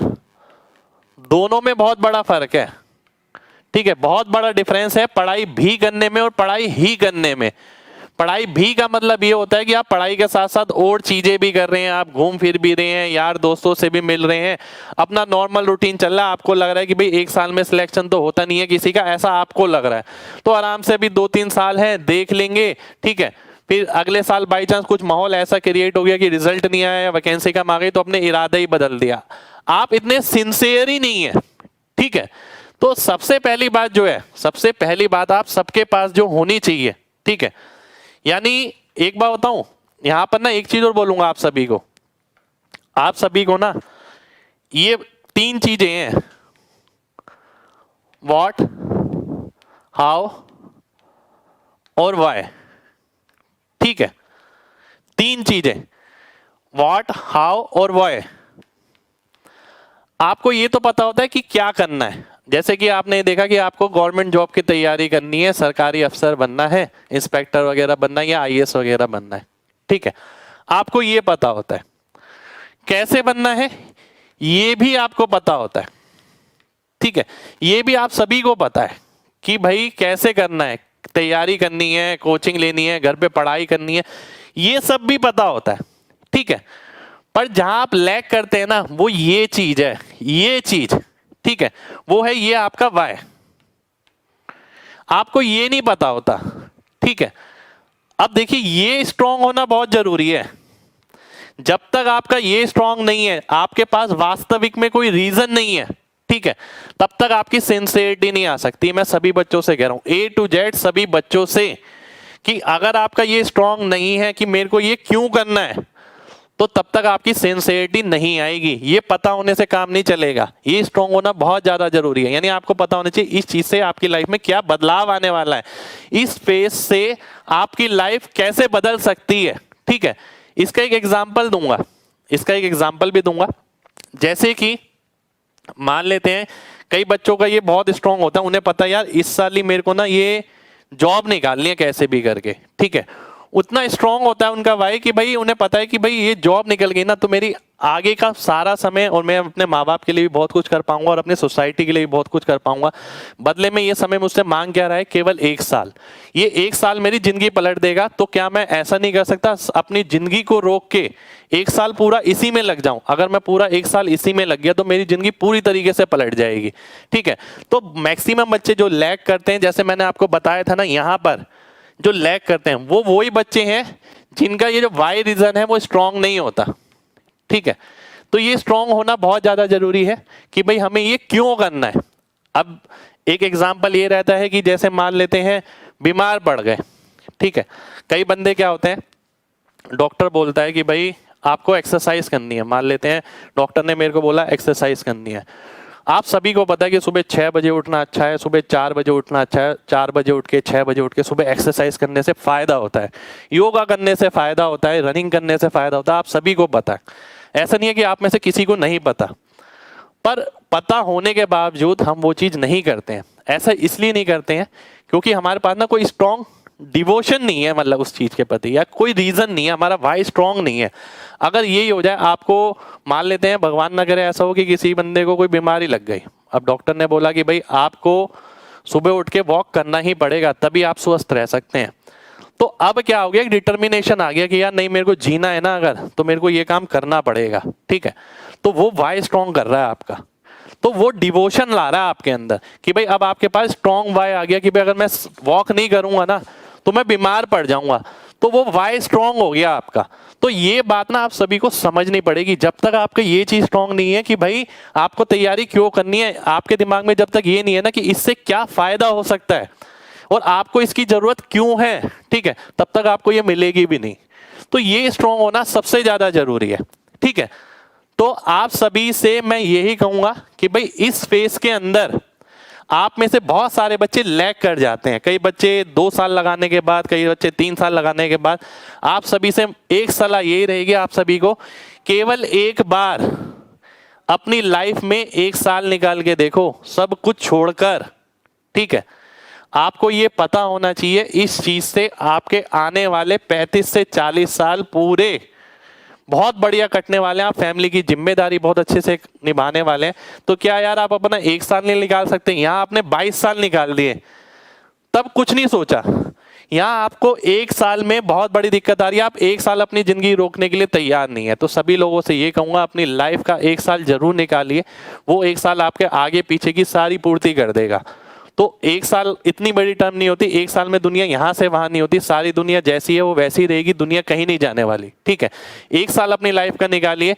दोनों में बहुत बड़ा फर्क है। ठीक है, बहुत बड़ा डिफरेंस है पढ़ाई भी करने में और पढ़ाई ही करने में। पढ़ाई भी का मतलब ये होता है कि आप पढ़ाई के साथ साथ और चीजें भी कर रहे हैं, आप घूम फिर भी रहे हैं, यार दोस्तों से भी मिल रहे हैं, अपना नॉर्मल रूटीन चल रहा है। आपको लग रहा है कि भाई 1 साल में सिलेक्शन तो होता नहीं है किसी का, ऐसा आपको लग रहा है, तो आराम से अभी 2-3 साल है, देख लेंगे। ठीक है, फिर अगले साल बाई चांस कुछ माहौल ऐसा क्रिएट हो गया कि रिजल्ट नहीं आया, वैकेंसी कम आ गई, तो अपने इरादा ही बदल दिया। आप इतने सिंसियर ही नहीं है। ठीक है, तो सबसे पहली बात जो है, सबसे पहली बात आप सबके पास जो होनी चाहिए, ठीक है, यानी एक बात बताऊं यहां पर ना, एक चीज और बोलूंगा आप सभी को ना, ये 3 चीजें हैं, व्हाट, हाउ और व्हाई। ठीक है, 3 चीजें, व्हाट, हाउ और व्हाई। आपको ये तो पता होता है कि क्या करना है, जैसे कि आपने देखा कि आपको गवर्नमेंट जॉब की तैयारी करनी है, सरकारी अफसर बनना है, इंस्पेक्टर वगैरह बनना है या आईएएस वगैरह बनना है। ठीक है, आपको ये पता होता है। कैसे बनना है ये भी आपको पता होता है। ठीक है, ये भी आप सभी को पता है कि भाई कैसे करना है, तैयारी करनी है, कोचिंग लेनी है, घर पे पढ़ाई करनी है, ये सब भी पता होता है। ठीक है, पर जहां आप लैग करते हैं ना, वो ये चीज है, ये चीज, ठीक है, वो है ये आपका वाई। आपको ये नहीं पता होता। ठीक है, अब देखिए ये स्ट्रांग होना बहुत जरूरी है। जब तक आपका ये स्ट्रांग नहीं है, आपके पास वास्तविक में कोई रीजन नहीं है, ठीक है, तब तक आपकी सिंसियरिटी नहीं आ सकती। मैं सभी बच्चों से कह रहा हूं, A to Z सभी बच्चों से, कि अगर आपका ये स्ट्रांग नहीं है कि मेरे को ये क्यों करना है, तो तब तक आपकी सिंसियरिटी नहीं आएगी। ये पता होने से काम नहीं चलेगा, ये स्ट्रांग होना बहुत ज्यादा जरूरी है। यानी आपको पता होना चाहिए इस चीज से आपकी लाइफ में क्या बदलाव आने वाला है, इस फेज से आपकी लाइफ कैसे बदल सकती है। ठीक है, इसका एक एग्जाम्पल दूंगा, इसका एक एग्जाम्पल भी दूंगा। जैसे कि मान लेते हैं कई बच्चों का ये बहुत स्ट्रांग होता है, उन्हें पता है यार इस साल ही मेरे को ना ये जॉब निकालनी है कैसे भी करके। ठीक है, उतना स्ट्रांग होता है उनका भाई कि भाई उन्हें पता है कि भाई ये जॉब निकल गई ना तो मेरी आगे का सारा समय, और मैं अपने माँ बाप के लिए भी बहुत कुछ कर पाऊंगा और अपनी सोसाइटी के लिए भी बहुत कुछ कर पाऊंगा। बदले में ये समय मुझसे मांग क्या रहा है, केवल 1 साल। ये 1 साल मेरी जिंदगी पलट देगा, तो क्या मैं ऐसा नहीं कर सकता अपनी जिंदगी को रोक के 1 साल पूरा इसी में लग जाऊं? अगर मैं पूरा 1 साल इसी में लग गया तो मेरी जिंदगी पूरी तरीके से पलट जाएगी। ठीक है, तो मैक्सिमम बच्चे जो लैग करते हैं, जैसे मैंने आपको बताया था ना, यहाँ पर जो लैग करते हैं वो वही बच्चे हैं जिनका ये जो वाई रीजन है वो स्ट्रांग नहीं होता। ठीक है, तो ये स्ट्रांग होना बहुत ज्यादा जरूरी है कि भाई हमें ये क्यों करना है। अब एक एग्जांपल ये रहता है कि जैसे मान लेते हैं बीमार पड़ गए। ठीक है, कई बंदे क्या होते हैं, डॉक्टर बोलता है कि भाई आपको एक्सरसाइज करनी है। मान लेते हैं डॉक्टर ने मेरे को बोला एक्सरसाइज करनी है। आप सभी को पता है कि सुबह 6 बजे उठना अच्छा है, सुबह 4 बजे उठना अच्छा है। 4 बजे उठ के 6 बजे उठ के सुबह एक्सरसाइज करने से फायदा होता है, योगा करने से फायदा होता है, रनिंग करने से फायदा होता है, आप सभी को पता है। ऐसा नहीं है कि आप में से किसी को नहीं पता, पर पता होने के बावजूद हम वो चीज नहीं करते हैं। ऐसा इसलिए नहीं करते हैं क्योंकि हमारे पास ना कोई स्ट्रॉन्ग डिवोशन नहीं है, मतलब उस चीज के प्रति, या कोई रीजन नहीं है, हमारा वाई स्ट्रांग नहीं है। अगर यही हो जाए, आपको मान लेते हैं भगवान ना करे ऐसा हो कि किसी बंदे को कोई बीमारी लग गई, अब डॉक्टर ने बोला कि भाई आपको सुबह उठ के वॉक करना ही पड़ेगा तभी आप स्वस्थ रह सकते हैं। तो अब क्या हो गया, एक डिटर्मिनेशन आ गया कि यार नहीं, मेरे को जीना है ना अगर, तो मेरे को ये काम करना पड़ेगा। ठीक है, तो वो वाई स्ट्रांग कर रहा है आपका, तो वो डिवोशन ला रहा है आपके अंदर कि भाई अब आपके पास स्ट्रांग वाई आ गया कि भाई अगर मैं वॉक नहीं करूंगा ना तो मैं बीमार पड़ जाऊंगा, तो वो वाई स्ट्रांग हो गया आपका। तो ये बात ना आप सभी को समझनी पड़ेगी। जब तक आपका ये चीज स्ट्रांग नहीं है कि भाई आपको तैयारी क्यों करनी है, आपके दिमाग में जब तक ये नहीं है ना कि इससे क्या फायदा हो सकता है और आपको इसकी जरूरत क्यों है, ठीक है, तब तक आपको ये मिलेगी भी नहीं। तो ये स्ट्रांग होना सबसे ज्यादा जरूरी है। ठीक है, तो आप सभी से मैं यही कहूंगा कि भाई इस फेज के अंदर आप में से बहुत सारे बच्चे लैग कर जाते हैं। कई बच्चे 2 साल लगाने के बाद, कई बच्चे 3 साल लगाने के बाद। आप सभी से एक सलाह यही रहेगी, आप सभी को केवल एक बार अपनी लाइफ में 1 साल निकाल के देखो, सब कुछ छोड़कर। ठीक है, आपको ये पता होना चाहिए इस चीज से आपके आने वाले 35 से 40 साल पूरे बहुत बढ़िया कटने वाले हैं। आप फैमिली की जिम्मेदारी बहुत अच्छे से निभाने वाले हैं। तो क्या यार आप अपना 1 साल नहीं निकाल सकते? यहाँ आपने 22 साल निकाल दिए, तब कुछ नहीं सोचा। यहाँ आपको 1 साल में बहुत बड़ी दिक्कत आ रही है, आप 1 साल अपनी जिंदगी रोकने के लिए तैयार नहीं है। तो सभी लोगों से ये कहूंगा अपनी लाइफ का 1 साल जरूर निकालिए, वो 1 साल आपके आगे पीछे की सारी पूर्ति कर देगा। तो 1 साल इतनी बड़ी टर्म नहीं होती, 1 साल में दुनिया यहाँ से वहां नहीं होती, सारी दुनिया जैसी है वो वैसी रहेगी, दुनिया कहीं नहीं जाने वाली। ठीक है, 1 साल अपनी लाइफ का निकालिए।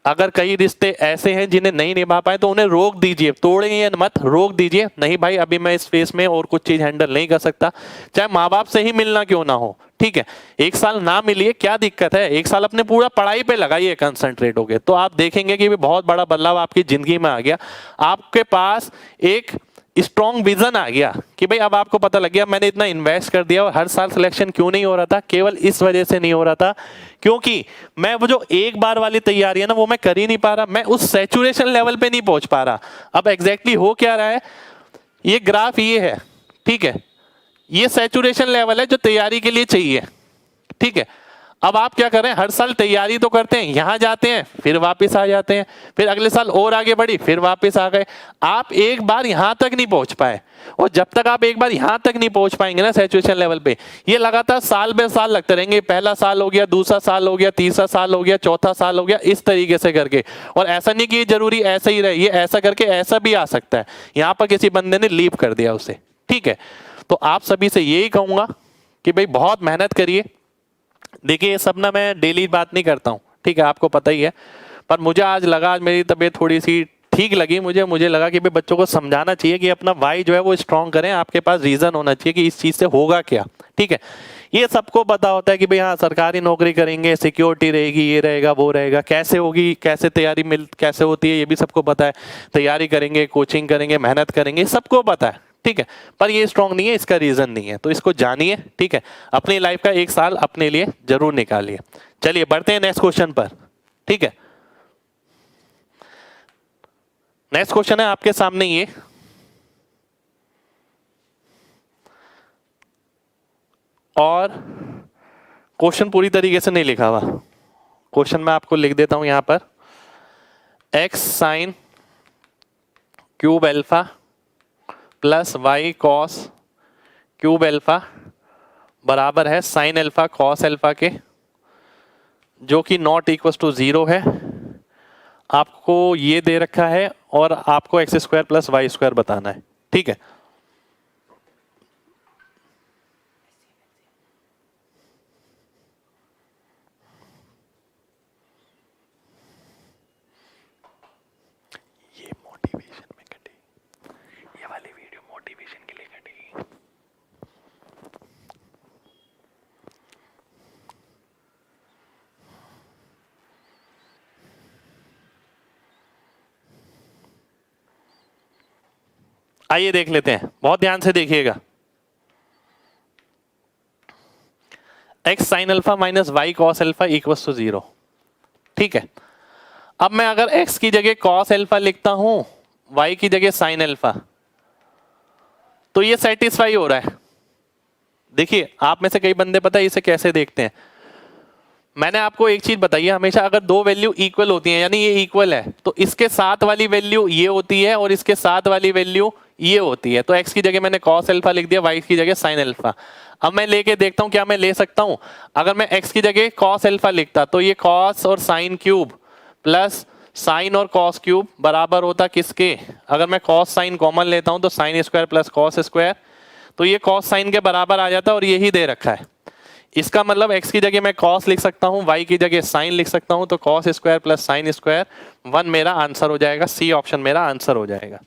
अगर कई रिश्ते ऐसे हैं जिन्हें नहीं निभा पाए तो उन्हें रोक दीजिए, तोड़िए मत, रोक दीजिए। नहीं भाई अभी मैं इस फेस में और कुछ चीज हैंडल नहीं कर सकता, चाहे माँ बाप से ही मिलना क्यों ना हो। ठीक है, 1 साल ना मिलिए, क्या दिक्कत है? 1 साल अपने पूरा पढ़ाई पे लगाइए कंसंट्रेट होके, तो आप देखेंगे कि बहुत बड़ा बदलाव आपकी जिंदगी में आ गया। आपके पास एक स्ट्रॉन्ग विजन आ गया कि भाई अब आपको पता लग गया मैंने इतना इन्वेस्ट कर दिया और हर साल सिलेक्शन क्यों नहीं हो रहा था, केवल इस वजह से नहीं हो रहा था क्योंकि मैं वो जो एक बार वाली तैयारी है ना वो मैं कर ही नहीं पा रहा, मैं उस सैचुरेशन लेवल पे नहीं पहुंच पा रहा। अब एग्जैक्टली हो क्या रहा है, ये ग्राफ ये है। ठीक है, ये सैचुरेशन लेवल है जो तैयारी के लिए चाहिए। ठीक है, अब आप क्या करें, हर साल तैयारी तो करते हैं, यहां जाते हैं फिर वापस आ जाते हैं, फिर अगले साल और आगे बढ़ी फिर वापस आ गए। आप एक बार यहां तक नहीं पहुंच पाए, और जब तक आप एक बार यहां तक नहीं पहुंच पाएंगे ना सैचुरेशन लेवल पे, ये लगातार साल बे साल लगते रहेंगे। पहला साल हो गया, दूसरा साल हो गया, तीसरा साल हो गया, चौथा साल हो गया, इस तरीके से करके। और ऐसा नहीं कि जरूरी ऐसा ही रहे, ये ऐसा करके ऐसा भी आ सकता है। यहां पर किसी बंदे ने लीव कर दिया उसे। ठीक है, तो आप सभी से यही कहूंगा कि भाई बहुत मेहनत करिए। देखिए ये सब ना मैं डेली बात नहीं करता हूँ, ठीक है, आपको पता ही है, पर मुझे आज लगा, आज मेरी तबीयत थोड़ी सी ठीक लगी मुझे लगा कि भाई बच्चों को समझाना चाहिए कि अपना वाई जो है वो स्ट्रॉन्ग करें, आपके पास रीजन होना चाहिए कि इस चीज से होगा क्या। ठीक है, ये सबको पता होता है कि भाई हाँ सरकारी नौकरी करेंगे, सिक्योरिटी रहेगी, ये रहेगा वो रहेगा, कैसे होगी, कैसे तैयारी कैसे होती है ये भी सबको पता है, तैयारी करेंगे, कोचिंग करेंगे, मेहनत करेंगे, सबको पता है। ठीक है, पर ये स्ट्रॉन्ग नहीं है, इसका रीजन नहीं है, तो इसको जानिए। ठीक है, अपनी लाइफ का 1 साल अपने लिए जरूर निकालिए। चलिए बढ़ते हैं नेक्स्ट क्वेश्चन पर। ठीक है, नेक्स्ट क्वेश्चन है आपके सामने ये, और क्वेश्चन पूरी तरीके से नहीं लिखा हुआ। क्वेश्चन मैं आपको लिख देता हूं यहां पर, x sine cube alpha plus y cos cube alpha बराबर है साइन एल्फा कॉस एल्फा के, जो कि नॉट इक्वल टू 0 है। आपको ये दे रखा है और आपको x square plus y square बताना है। ठीक है, ये मोटिवेशन में कटी, ये वाली वीडियो मोटिवेशन के लिए कटी। आइए देख लेते हैं, बहुत ध्यान से देखिएगा। X sine alpha minus y cos alpha equal to 0। ठीक है, अब मैं अगर x की जगह कॉस अल्फा लिखता हूं, y की जगह साइन अल्फा, तो ये सेटिस्फाई हो रहा है। देखिए आप में से कई बंदे पता है इसे कैसे देखते हैं, मैंने आपको एक चीज बताई है, हमेशा अगर दो वैल्यू इक्वल होती हैं, यानी ये इक्वल है, तो इसके साथ वाली वैल्यू ये होती है और इसके साथ वाली वैल्यू ये होती है। तो x की जगह मैंने cos अल्फा लिख दिया, y की जगह sin अल्फा। अब मैं लेके देखता हूं क्या मैं ले सकता हूं। अगर मैं x की जगह cos अल्फा लिखता तो ये cos और sin क्यूब प्लस sin और cos क्यूब बराबर होता किसके, अगर मैं cos sin कॉमन लेता हूं तो sin square plus cos square, तो ये cos sin के बराबर आ जाता है और यही दे रखा है। इसका मतलब x की जगह मैं cos लिख सकता हूं, y की जगह sin लिख सकता हूं, तो cos square plus sin square 1 मेरा आंसर हो जाएगा, सी ऑप्शन मेरा आंसर हो जाएगा।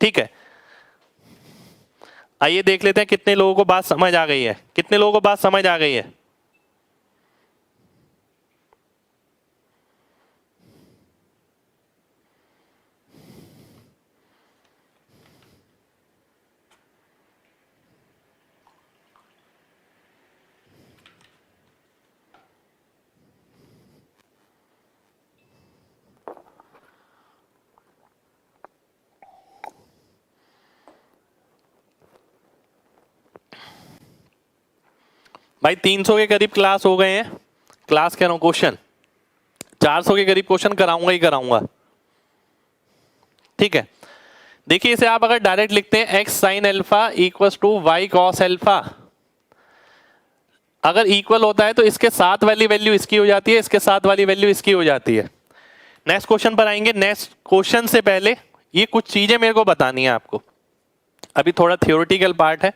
ठीक है, आइए देख लेते हैं कितने लोगों को बात समझ आ गई है, कितने लोगों को बात समझ आ गई है। भाई 300 के करीब क्लास हो गए हैं, क्लास कह रहा हूं क्वेश्चन 400 के करीब क्वेश्चन कराऊंगा ही कराऊंगा। ठीक है, देखिए इसे आप अगर डायरेक्ट लिखते हैं x sine alpha equals to y cos alpha, अगर इक्वल होता है तो इसके साथ वाली वैल्यू इसकी हो जाती है, इसके साथ वाली वैल्यू इसकी हो जाती है। नेक्स्ट क्वेश्चन पर आएंगे, नेक्स्ट क्वेश्चन से पहले ये कुछ चीजें मेरे को बतानी है आपको। अभी थोड़ा थियोरेटिकल पार्ट है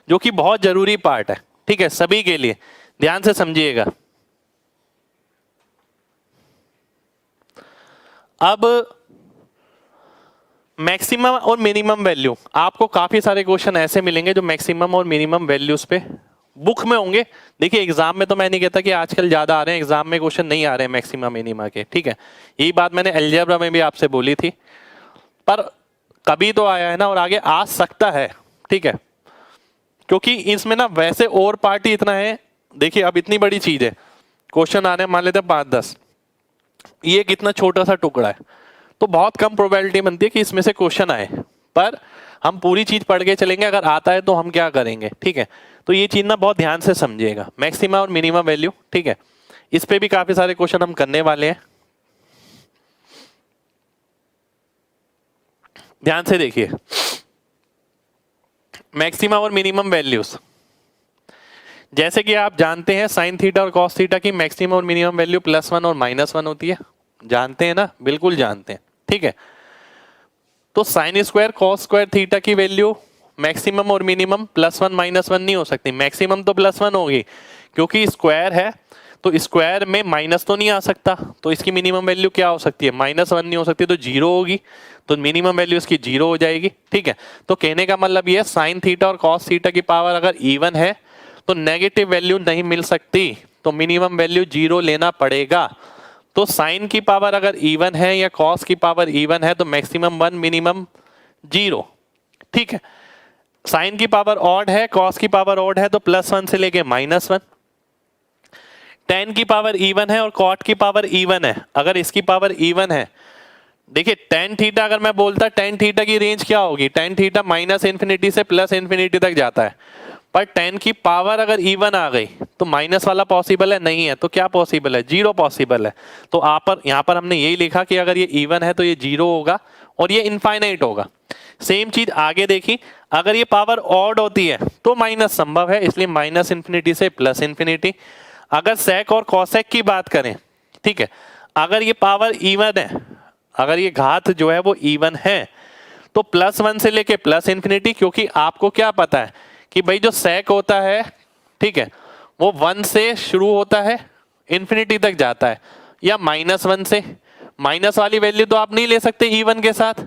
जो कि बहुत जरूरी पार्ट है। ठीक है, सभी के लिए ध्यान से समझिएगा। अब मैक्सिमम और मिनिमम वैल्यू, आपको काफी सारे क्वेश्चन ऐसे मिलेंगे जो मैक्सिमम और मिनिमम वैल्यूज पे बुक में होंगे। देखिए एग्जाम में तो मैं नहीं कहता कि आजकल ज्यादा आ रहे हैं, एग्जाम में क्वेश्चन नहीं आ रहे हैं मैक्सिमम मिनिमा के। ठीक है, यही बात मैंने अलजेब्रा में भी आपसे बोली थी, पर कभी तो आया है ना, और आगे आ सकता है। ठीक है, क्योंकि इसमें ना वैसे और पार्टी इतना है। देखिए अब इतनी बड़ी चीज है, क्वेश्चन आ रहे हैं मान लेते हैं 5-10, ये कितना छोटा सा टुकड़ा है, तो बहुत कम प्रोबेबिलिटी बनती है कि इसमें से क्वेश्चन आए, पर हम पूरी चीज पढ़ के चलेंगे, अगर आता है तो हम क्या करेंगे। ठीक है, तो ये चीज ना बहुत ध्यान से समझिएगा, मैक्सिमम और मिनिमम वैल्यू। ठीक है, इस पे भी काफी सारे क्वेश्चन हम करने वाले हैं, ध्यान से देखिए। मैक्सिमम और मिनिमम वैल्यूज, जैसे कि आप जानते हैं साइन थीटा और कॉस थीटा की मैक्सिमम और मिनिमम वैल्यू +1 और -1 होती है, जानते हैं ना, बिल्कुल जानते हैं। ठीक है, तो sine square cos square theta की वैल्यू मैक्सिमम और मिनिमम +1 -1 नहीं हो सकती, मैक्सिमम तो +1 होगी क्योंकि स्क्वायर है, तो स्क्वायर में माइनस तो नहीं आ सकता, तो इसकी मिनिमम वैल्यू क्या हो सकती है, -1 नहीं हो सकती, तो 0 होगी, तो मिनिमम वैल्यू इसकी 0 हो जाएगी। ठीक है, तो कहने का मतलब ये साइन थीटा और कॉस थीटा की पावर अगर इवन है तो नेगेटिव वैल्यू नहीं मिल सकती, तो मिनिमम वैल्यू 0 लेना पड़ेगा। तो साइन की पावर अगर इवन है या कॉस की पावर इवन है तो मैक्सिमम 1 मिनिमम 0। ठीक है, साइन की पावर ऑड है, कॉस की पावर ऑड है तो +1 से लेके -1। टेन की पावर इवन है और कॉट की पावर इवन है, अगर इसकी पावर इवन है, देखिए टेन थीटा अगर मैं बोलता टेन थीटा की रेंज क्या होगी, टेन थीटा -∞ से +∞ तक जाता है, पर टेन की पावर अगर इवन आ गई तो माइनस वाला पॉसिबल है नहीं है, तो क्या पॉसिबल है, 0 पॉसिबल है। तो यहाँ पर हमने यही लिखा कि अगर ये इवन है तो ये 0 होगा और ये इनफाइनाइट होगा। सेम चीज आगे देखी, अगर ये पावर ऑड होती है तो माइनस संभव है, इसलिए -∞ से +∞। अगर सेक और कॉसेक की बात करें, ठीक है, अगर ये पावर इवन है, अगर ये घात जो है वो इवन है तो +1 से लेके +∞, क्योंकि आपको क्या पता है कि भाई जो सेक होता है, ठीक है, वो 1 से शुरू होता है इन्फिनिटी तक जाता है, या -1 से। माइनस वाली वैल्यू तो आप नहीं ले सकते इवन के साथ,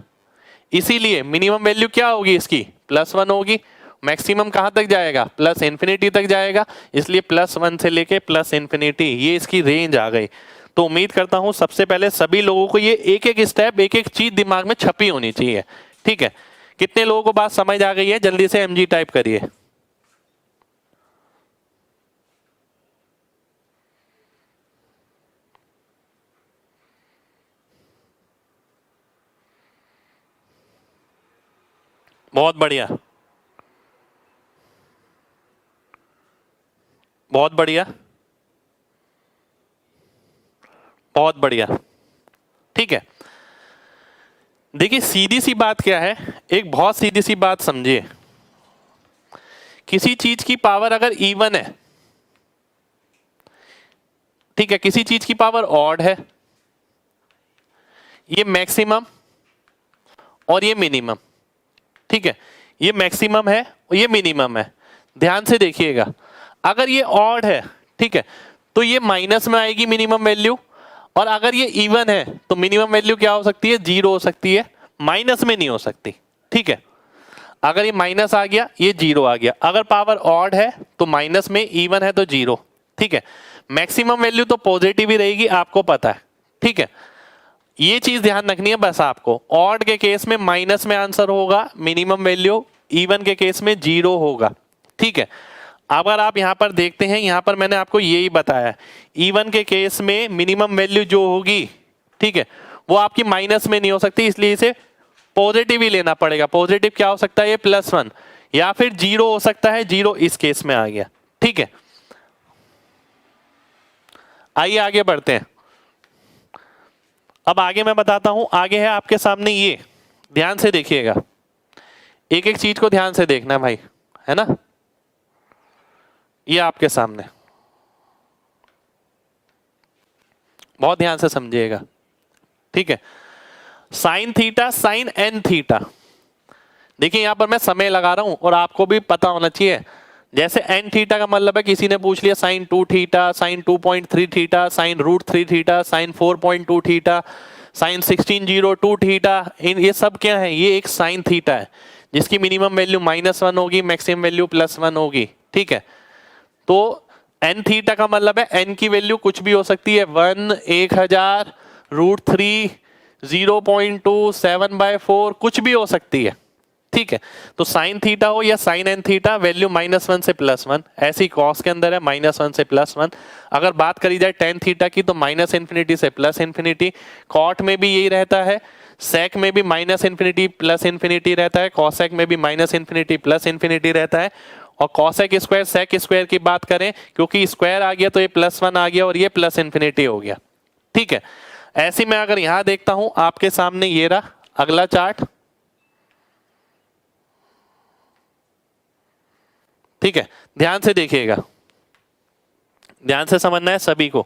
इसीलिए मिनिमम वैल्यू क्या होगी इसकी, +1 होगी। मैक्सिमम कहां तक जाएगा, +∞ तक जाएगा, इसलिए +1 से लेके +∞, ये इसकी रेंज आ गई। तो उम्मीद करता हूं सबसे पहले सभी लोगों को ये एक एक स्टेप, एक एक चीज दिमाग में छपी होनी चाहिए। ठीक है, कितने लोगों को बात समझ आ गई है, जल्दी से mg टाइप करिए। बहुत बढ़िया, बहुत बढ़िया, बहुत बढ़िया। ठीक है, देखिए सीधी सी बात क्या है, एक बहुत सीधी सी बात समझिए, किसी चीज की पावर अगर इवन है, ठीक है, किसी चीज की पावर ऑड है, ये मैक्सिमम और ये मिनिमम, ठीक है, ये मैक्सिमम है और ये मिनिमम है। ध्यान से देखिएगा, अगर ये ऑड है, ठीक है, तो ये माइनस में आएगी मिनिमम वैल्यू, और अगर ये इवन है तो मिनिमम वैल्यू क्या हो सकती है, 0 हो सकती है, माइनस में नहीं हो सकती। ठीक है, अगर ये माइनस आ गया ये 0 आ गया, अगर पावर ऑड है तो माइनस में, इवन है तो 0। ठीक है, मैक्सिमम वैल्यू तो पॉजिटिव ही रहेगी, आपको पता है। ठीक है, ये चीज ध्यान रखनी है बस आपको, ऑड के केस में माइनस में आंसर होगा मिनिमम वैल्यू, इवन के केस में 0 होगा। ठीक है, अगर आप यहां पर देखते हैं, यहां पर मैंने आपको यही बताया, इवन के केस में मिनिमम वैल्यू जो होगी, ठीक है, वो आपकी माइनस में नहीं हो सकती, इसलिए इसे पॉजिटिव ही लेना पड़ेगा। पॉजिटिव क्या हो सकता है, ये +1 या फिर 0 हो सकता है, 0 इस केस में आ गया। ठीक है, आइए आगे बढ़ते हैं। अब आगे मैं बताता हूं, आगे है आपके सामने ये, ध्यान से देखिएगा, एक एक चीज को ध्यान से देखना भाई, है ना, ये आपके सामने बहुत ध्यान से समझिएगा। ठीक है, sine theta, sine n theta, देखिए यहां पर मैं समय लगा रहा हूं और आपको भी पता होना चाहिए, जैसे n थीटा का मतलब है, किसी ने पूछ लिया sine 2 theta, sine 2.3 theta, sine √3 theta, sine 4.2 theta, sine 1602 theta, इन ये सब क्या है, ये एक साइन थीटा है जिसकी मिनिमम वैल्यू -1 होगी, मैक्सिमम वैल्यू +1 होगी। ठीक है, तो n थीटा का मतलब है n की वैल्यू कुछ भी हो सकती है, 1, 1000, √3, 0.2, 7/4, कुछ भी हो सकती है। ठीक है, तो साइन थीटा हो या साइन n थीटा, वैल्यू -1 से +1, ऐसी कॉस के अंदर है -1 से +1। अगर बात करी जाए tan थीटा की तो -∞ से +∞, कॉट में भी यही रहता है, सेक में भी -∞ रहता है, कॉसेक में भी -∞ रहता है, और कॉसेक स्क्वायर सेक स्क्वायर की बात करें, क्योंकि स्क्वायर आ गया तो ये +1 आ गया और ये +∞ हो गया। ठीक है, ऐसे में अगर यहां देखता हूं आपके सामने, ये रहा अगला चार्ट। ठीक है, ध्यान से देखिएगा, ध्यान से समझना है सभी को।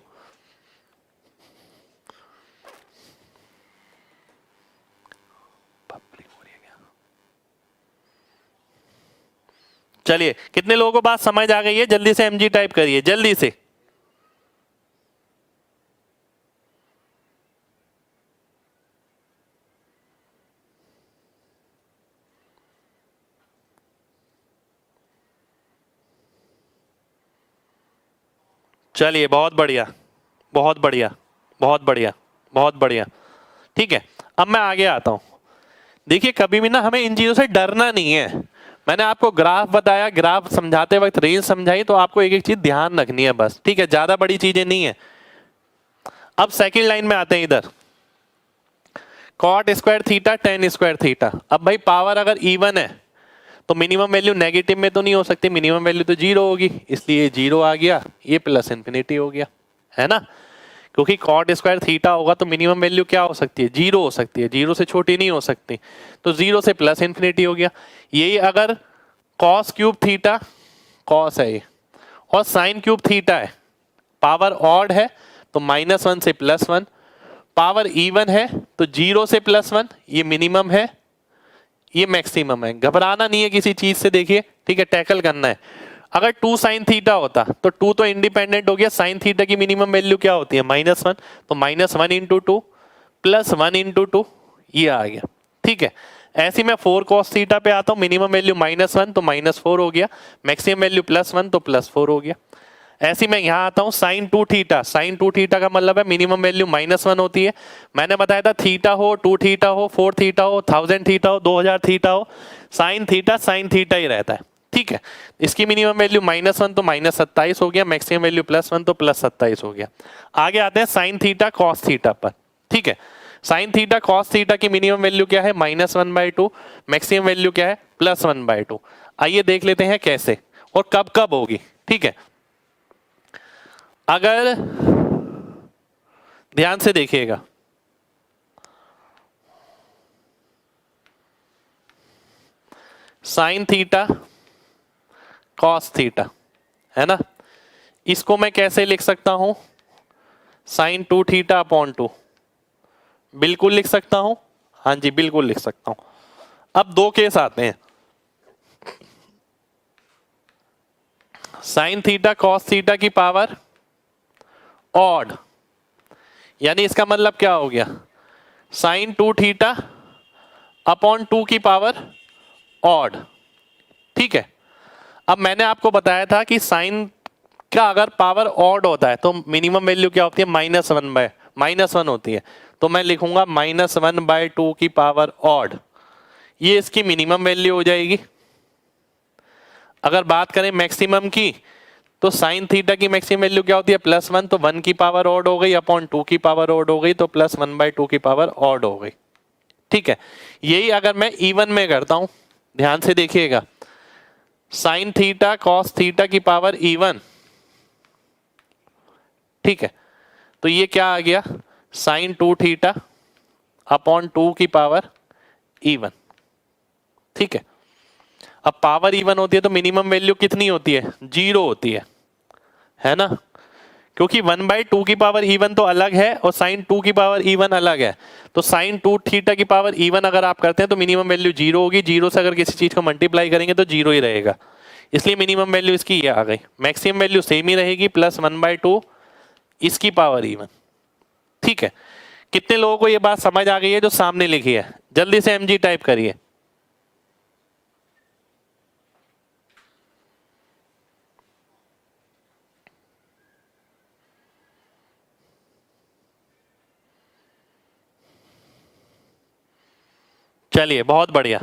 चलिए, कितने लोगों को बात समझ आ गई है, जल्दी से mg टाइप करिए, जल्दी से। चलिए बहुत बढ़िया, बहुत बढ़िया, बहुत बढ़िया, बहुत बढ़िया। ठीक है, अब मैं आगे आता हूं। देखिए कभी भी ना हमें इन चीजों से डरना नहीं है। मैंने आपको ग्राफ बताया, ग्राफ समझाते वक्त रेंज समझाई, तो आपको एक एक चीज ध्यान रखनी है बस। ठीक है, ज्यादा बड़ी चीजें नहीं है। अब सेकंड लाइन में आते हैं इधर, cot square theta tan square theta. अब भाई पावर अगर इवन है तो मिनिमम वैल्यू नेगेटिव में तो नहीं हो सकती, मिनिमम वैल्यू तो जीरो होगी, इसलिए जीरो आ गया, ये प्लस इन्फिनिटी हो गया, है ना। क्योंकि कॉट स्क्वायर थीटा होगा तो मिनिमम वैल्यू क्या हो सकती है, जीरो हो सकती है, जीरो से छोटी नहीं हो सकती, तो जीरो से प्लस इन्फिनिटी हो गया। यही अगर कॉस क्यूब थीटा, कॉस है ये, और साइन क्यूब थीटा है, पावर ऑड है तो माइनस वन से प्लस वन, पावर इवन है तो जीरो से प्लस वन, ये मिनिमम है, ये मैक्सिमम है। घबराना नहीं है किसी चीज से, देखिए ठीक है, टैकल करना है। अगर टू साइन थीटा होता तो टू तो इंडिपेंडेंट हो गया, साइन थीटा की मिनिमम वैल्यू क्या होती है, माइनस वन, तो minus one into two plus one into two, ये आ गया। ठीक है, ऐसे मैं फोर कॉस थीटा पे आता हूँ, मिनिमम वैल्यू माइनस वन तो माइनस फोर हो गया, मैक्सिमम वैल्यू प्लस वन तो प्लस फोर हो गया। ऐसे मैं यहाँ आता हूँ sign to theta, sign to theta का मतलब है मिनिमम वैल्यू माइनस वन होती है। मैंने बताया था थीटा हो, टू थीटा हो, फोर थीटा हो, 1000 थीटा हो, 2000 थीटा हो, साइन थीटा ही रहता है। ठीक है, इसकी मिनिमम वैल्यू माइनस वन तो माइनस 27 हो गया, मैक्सिमम वैल्यू प्लस वन तो प्लस 27 हो गया। आगे आते हैं साइन थीटा कॉस थीटा पर। ठीक है, साइन थीटा कॉस थीटा की मिनिमम वैल्यू क्या है, minus one by two, maximum value क्या है, प्लस वन बाई टू। आइए देख लेते हैं कैसे और कब कब होगी। ठीक है, अगर ध्यान से देखिएगा, साइन थीटा कॉस थीटा है ना, इसको मैं कैसे लिख सकता हूं, sign to theta upon two, बिल्कुल लिख सकता हूं, हाँ जी बिल्कुल लिख सकता हूं। अब दो केस आते हैं, साइन थीटा कॉस थीटा की पावर ऑड, यानी इसका मतलब क्या हो गया, sign to theta upon two की पावर ऑड। ठीक है, अब मैंने आपको बताया था कि साइन का अगर पावर ऑड होता है तो मिनिमम वैल्यू क्या होती है, माइनस वन होती है, तो मैं लिखूंगा माइनस वन बाय टू की पावर ऑड, ये इसकी मिनिमम वैल्यू हो जाएगी। अगर बात करें मैक्सिमम की, तो साइन थीटा की मैक्सिमम वैल्यू क्या होती है, प्लस वन, तो वन की पावर ऑड हो गई अपॉन टू की पावर ऑड हो गई, तो प्लस वन बाई टू की पावर ऑड हो गई। ठीक है, यही अगर मैं इवन में करता हूं, ध्यान से देखिएगा, साइन थीटा कॉस थीटा की पावर इवन, ठीक है, तो ये क्या आ गया, sign to theta upon two की पावर इवन। ठीक है, अब पावर इवन होती है तो मिनिमम वैल्यू कितनी होती है, जीरो होती है ना, क्योंकि वन बाई टू की पावर इवन तो अलग है और साइन टू की पावर इवन अलग है, तो साइन टू थीटा की पावर इवन अगर आप करते हैं तो मिनिमम वैल्यू जीरो होगी, जीरो से अगर किसी चीज को मल्टीप्लाई करेंगे तो जीरो ही रहेगा, इसलिए मिनिमम वैल्यू इसकी ये आ गई। मैक्सिमम वैल्यू सेम ही रहेगी, प्लस वन बाई टू इसकी पावर इवन। ठीक है, कितने लोगों को ये बात समझ आ गई है जो सामने लिखी है, जल्दी से mg टाइप करिए। चलिए बहुत बढ़िया,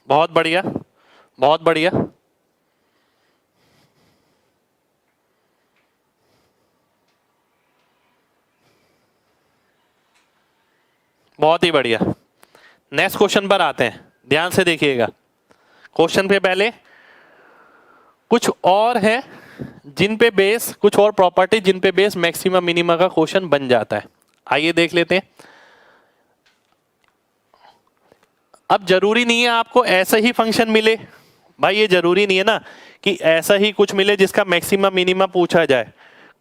बहुत बढ़िया, बहुत बढ़िया, बहुत ही बढ़िया। नेक्स्ट क्वेश्चन पर आते हैं, ध्यान से देखिएगा। क्वेश्चन पे पहले कुछ और है जिन पे बेस, कुछ और प्रॉपर्टी जिन पे बेस मैक्सिमम मिनिमम का क्वेश्चन बन जाता है, आइए देख लेते हैं। अब जरूरी नहीं है आपको ऐसा ही फंक्शन मिले, भाई ये जरूरी नहीं है ना कि ऐसा ही कुछ मिले जिसका मैक्सिमम मिनिमम पूछा जाए,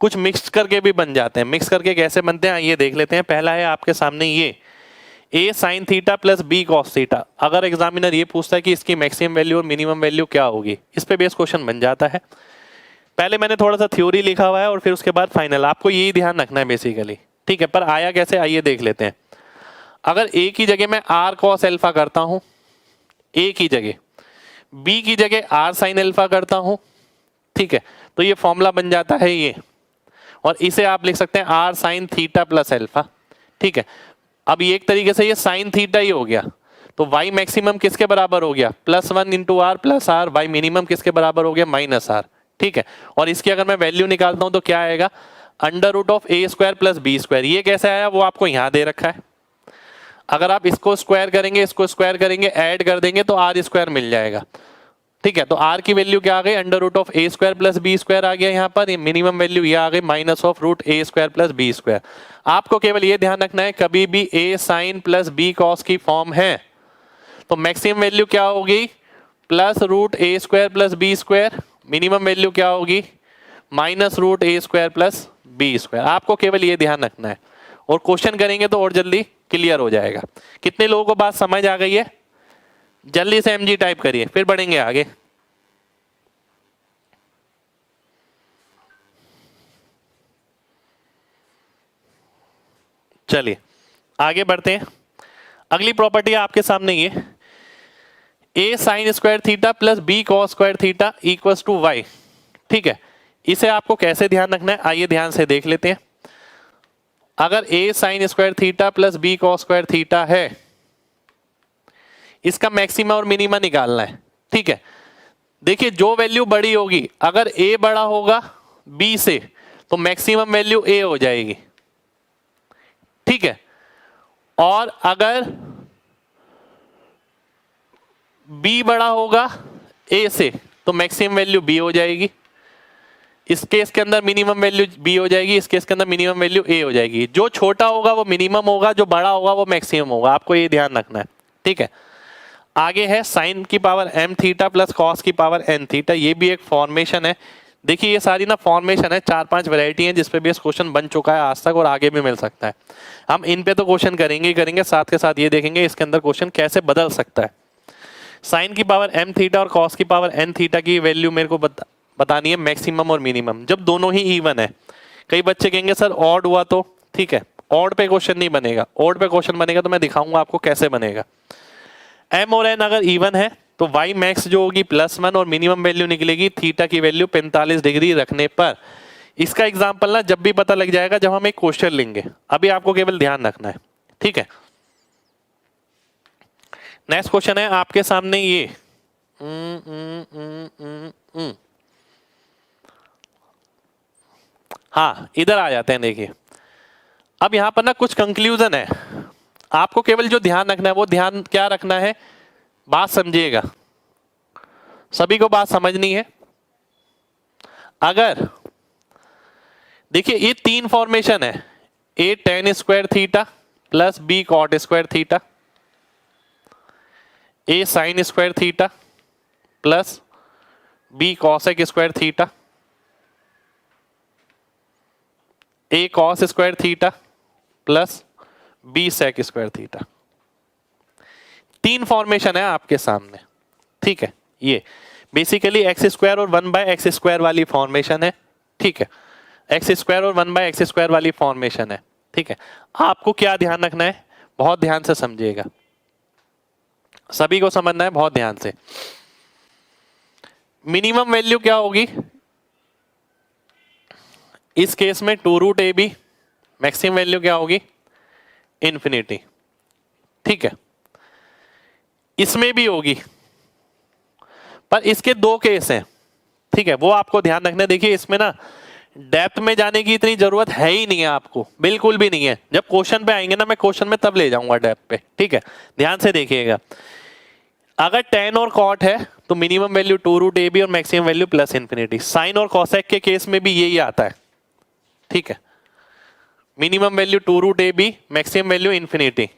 कुछ मिक्स करके भी बन जाते हैं। मिक्स करके कैसे बनते हैं ये देख लेते हैं। पहला है आपके सामने ये a sign theta plus b cos theta. अगर एग्जामिनर ये पूछता है कि इसकी मैक्सिमम वैल्यू और मिनिमम वैल्यू क्या होगी, इस पे बेस क्वेश्चन बन जाता है। पहले मैंने थोड़ा सा थ्योरी लिखा हुआ है और फिर उसके बाद फाइनल, आपको यही ध्यान रखना है बेसिकली। ठीक है, पर आया कैसे आइए देख लेते हैं। अगर a की जगह मैं r कॉस एल्फा करता हूं, a की जगह, b की जगह r साइन एल्फा करता हूं, ठीक है, तो ये फॉर्मूला बन जाता है ये, और इसे आप लिख सकते हैं r sine theta plus alpha, ठीक है। अब ये एक तरीके से ये साइन थीटा ही हो गया, तो वाई मैक्सिमम किसके बराबर हो गया, +1 into r plus r, y minimum किसके बराबर हो गया, -r, ठीक है। और इसकी अगर मैं वैल्यू निकालता हूं तो क्या आएगा, √a² प्लस b²। ये कैसे आया वो आपको यहां दे रखा है, अगर आप इसको स्क्वायर करेंगे, इसको स्क्वायर करेंगे, ऐड कर देंगे तो r² मिल जाएगा, ठीक है। तो r की वैल्यू क्या आ गई, √a² प्लस b² आ गया यहाँ पर, ये मिनिमम वैल्यू ये आ गई -√a² प्लस b²। आपको केवल ये ध्यान रखना है कभी भी a sine plus b cos की फॉर्म है तो मैक्सिमम वैल्यू क्या होगी, +√a² plus b², minimum value क्या होगी, -√a² प्लस b²। आपको केवल ये ध्यान रखना है, और क्वेश्चन करेंगे तो और जल्दी क्लियर हो जाएगा। कितने लोगों को बात समझ आ गई है, जल्दी से mg टाइप करिए फिर बढ़ेंगे आगे। चलिए आगे बढ़ते हैं। अगली प्रॉपर्टी आपके सामने ये a sine square theta plus b cos square theta equals to y, ठीक है। इसे आपको कैसे ध्यान रखना है, आइए ध्यान से देख लेते हैं। अगर a sine square theta plus b cos square theta है, इसका मैक्सिमा और मिनिमा निकालना है, ठीक है। देखिए जो वैल्यू बड़ी होगी, अगर a बड़ा होगा b से तो मैक्सिमम वैल्यू a हो जाएगी, ठीक है। और अगर b बड़ा होगा a से तो मैक्सिमम वैल्यू b हो जाएगी। इस केस के अंदर मिनिमम वैल्यू b हो जाएगी, इस केस के अंदर मिनिमम वैल्यू a हो जाएगी। जो छोटा होगा वो मिनिमम होगा, जो बड़ा होगा वो मैक्सिमम होगा, आपको ये ध्यान रखना है, ठीक है। आगे है साइन की power m theta plus cos की पावर n थीटा, ये भी एक फॉर्मेशन है। देखिए ये सारी ना फॉर्मेशन है, 4-5 वैरायटी है जिसपे भी क्वेश्चन बन चुका है आज तक और आगे भी मिल सकता है। हम इन पे तो क्वेश्चन करेंगे ही करेंगे, साथ के साथ ये देखेंगे इसके अंदर क्वेश्चन कैसे बदल सकता है। साइन की पावर m थीटा और कॉस की पावर n थीटा की वैल्यू मेरे को बतानी है मैक्सिमम और मिनिमम, जब दोनों ही इवन है। कई बच्चे कहेंगे सर ऑड हुआ तो, ठीक है, ऑड पे क्वेश्चन नहीं बनेगा, ऑड पे क्वेश्चन बनेगा तो मैं दिखाऊंगा आपको कैसे बनेगा। m और n अगर इवन है तो y मैक्स जो होगी +1 और मिनिमम वैल्यू निकलेगी थीटा की वैल्यू 45 डिग्री रखने पर। इसका एग्जांपल ना जब भी पता लग जाएगा जब हम एक क्वेश्चन लेंगे, अभी आपको केवल ध्यान रखना है, ठीक है। नेक्स्ट क्वेश्चन है आपके सामने ये हाँ इधर आ जाते हैं। देखिए अब यहां पर ना कुछ कंक्लूजन है, आपको केवल जो ध्यान रखना है वो ध्यान क्या रखना है, बात समझिएगा, सभी को बात समझनी है। अगर देखिए ये 3 फॉर्मेशन है, a tan square theta plus b cot square theta, a sine square theta plus b cosec square theta, a cos square theta plus b sec square theta. 3 formation है आपके सामने, ठीक है। ये बेसिकली x² और 1/x² वाली formation है, ठीक है। x² और 1/x² वाली फॉर्मेशन है, ठीक है। आपको क्या ध्यान रखना है, बहुत ध्यान से समझिएगा, सभी को समझना है बहुत ध्यान से। मिनिमम वैल्यू क्या होगी इस केस में 2√ab, मैक्सिमम वैल्यू क्या होगी इन्फिनिटी, ठीक है। इसमें भी होगी, पर इसके 2 केस हैं, ठीक है, वो आपको ध्यान रखना है। देखिए इसमें ना डेप्थ में जाने की इतनी जरूरत है ही नहीं है, आपको बिल्कुल भी नहीं है। जब क्वेश्चन पे आएंगे ना मैं क्वेश्चन में तब ले जाऊंगा डेप्थ पे, ठीक है। ध्यान से देखिएगा, अगर tan और cot है तो मिनिमम वैल्यू 2√ab और मैक्सिमम वैल्यू +∞। साइन और कॉसेक के केस में भी यही आता है, ठीक है। Minimum value 2√ab, maximum value ∞।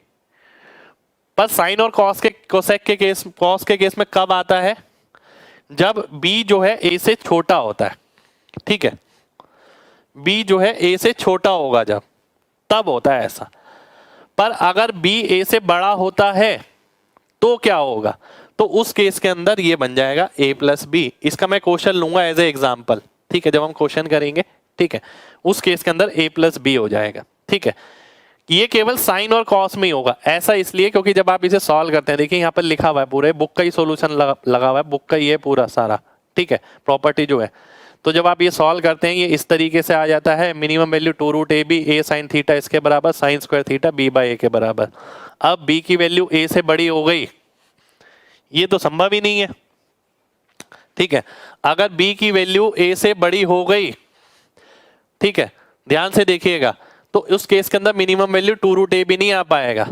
पर साइन और कॉस के केस में कब आता है, जब b जो है a से छोटा होता है, ठीक है। b जो है a से छोटा होगा जब, तब होता है ऐसा। पर अगर b a से बड़ा होता है तो क्या होगा, तो उस केस के अंदर ये बन जाएगा a + b। इसका मैं क्वेश्चन लूंगा एज ए एग्जाम्पल, ठीक है, जब हम क्वेश्चन करेंगे, ठीक है। उस केस के अंदर a + b हो जाएगा, ठीक है। ये केवल साइन और कॉस में ही होगा, ऐसा इसलिए क्योंकि जब आप इसे सॉल्व करते हैं, देखिए यहाँ पर लिखा हुआ है, पूरे बुक का ही सॉल्यूशन लगा हुआ है, बुक का ही है पूरा सारा, ठीक है, प्रॉपर्टी जो है। तो जब आप ये सॉल्व करते हैं ये इस तरीके से आ जाता है, minimum value 2 root A B A sine theta इसके बराबर sine square theta B by A के बराबर। अब बी की वैल्यू ए से बड़ी हो गई, ये तो संभव ही नहीं है, ठीक है। अगर बी की वैल्यू ए से बड़ी हो गई, ठीक है, ध्यान से देखिएगा, तो उस केस के अंदर मिनिमम वैल्यू 2 रूट ए बी नहीं आ पाएगा,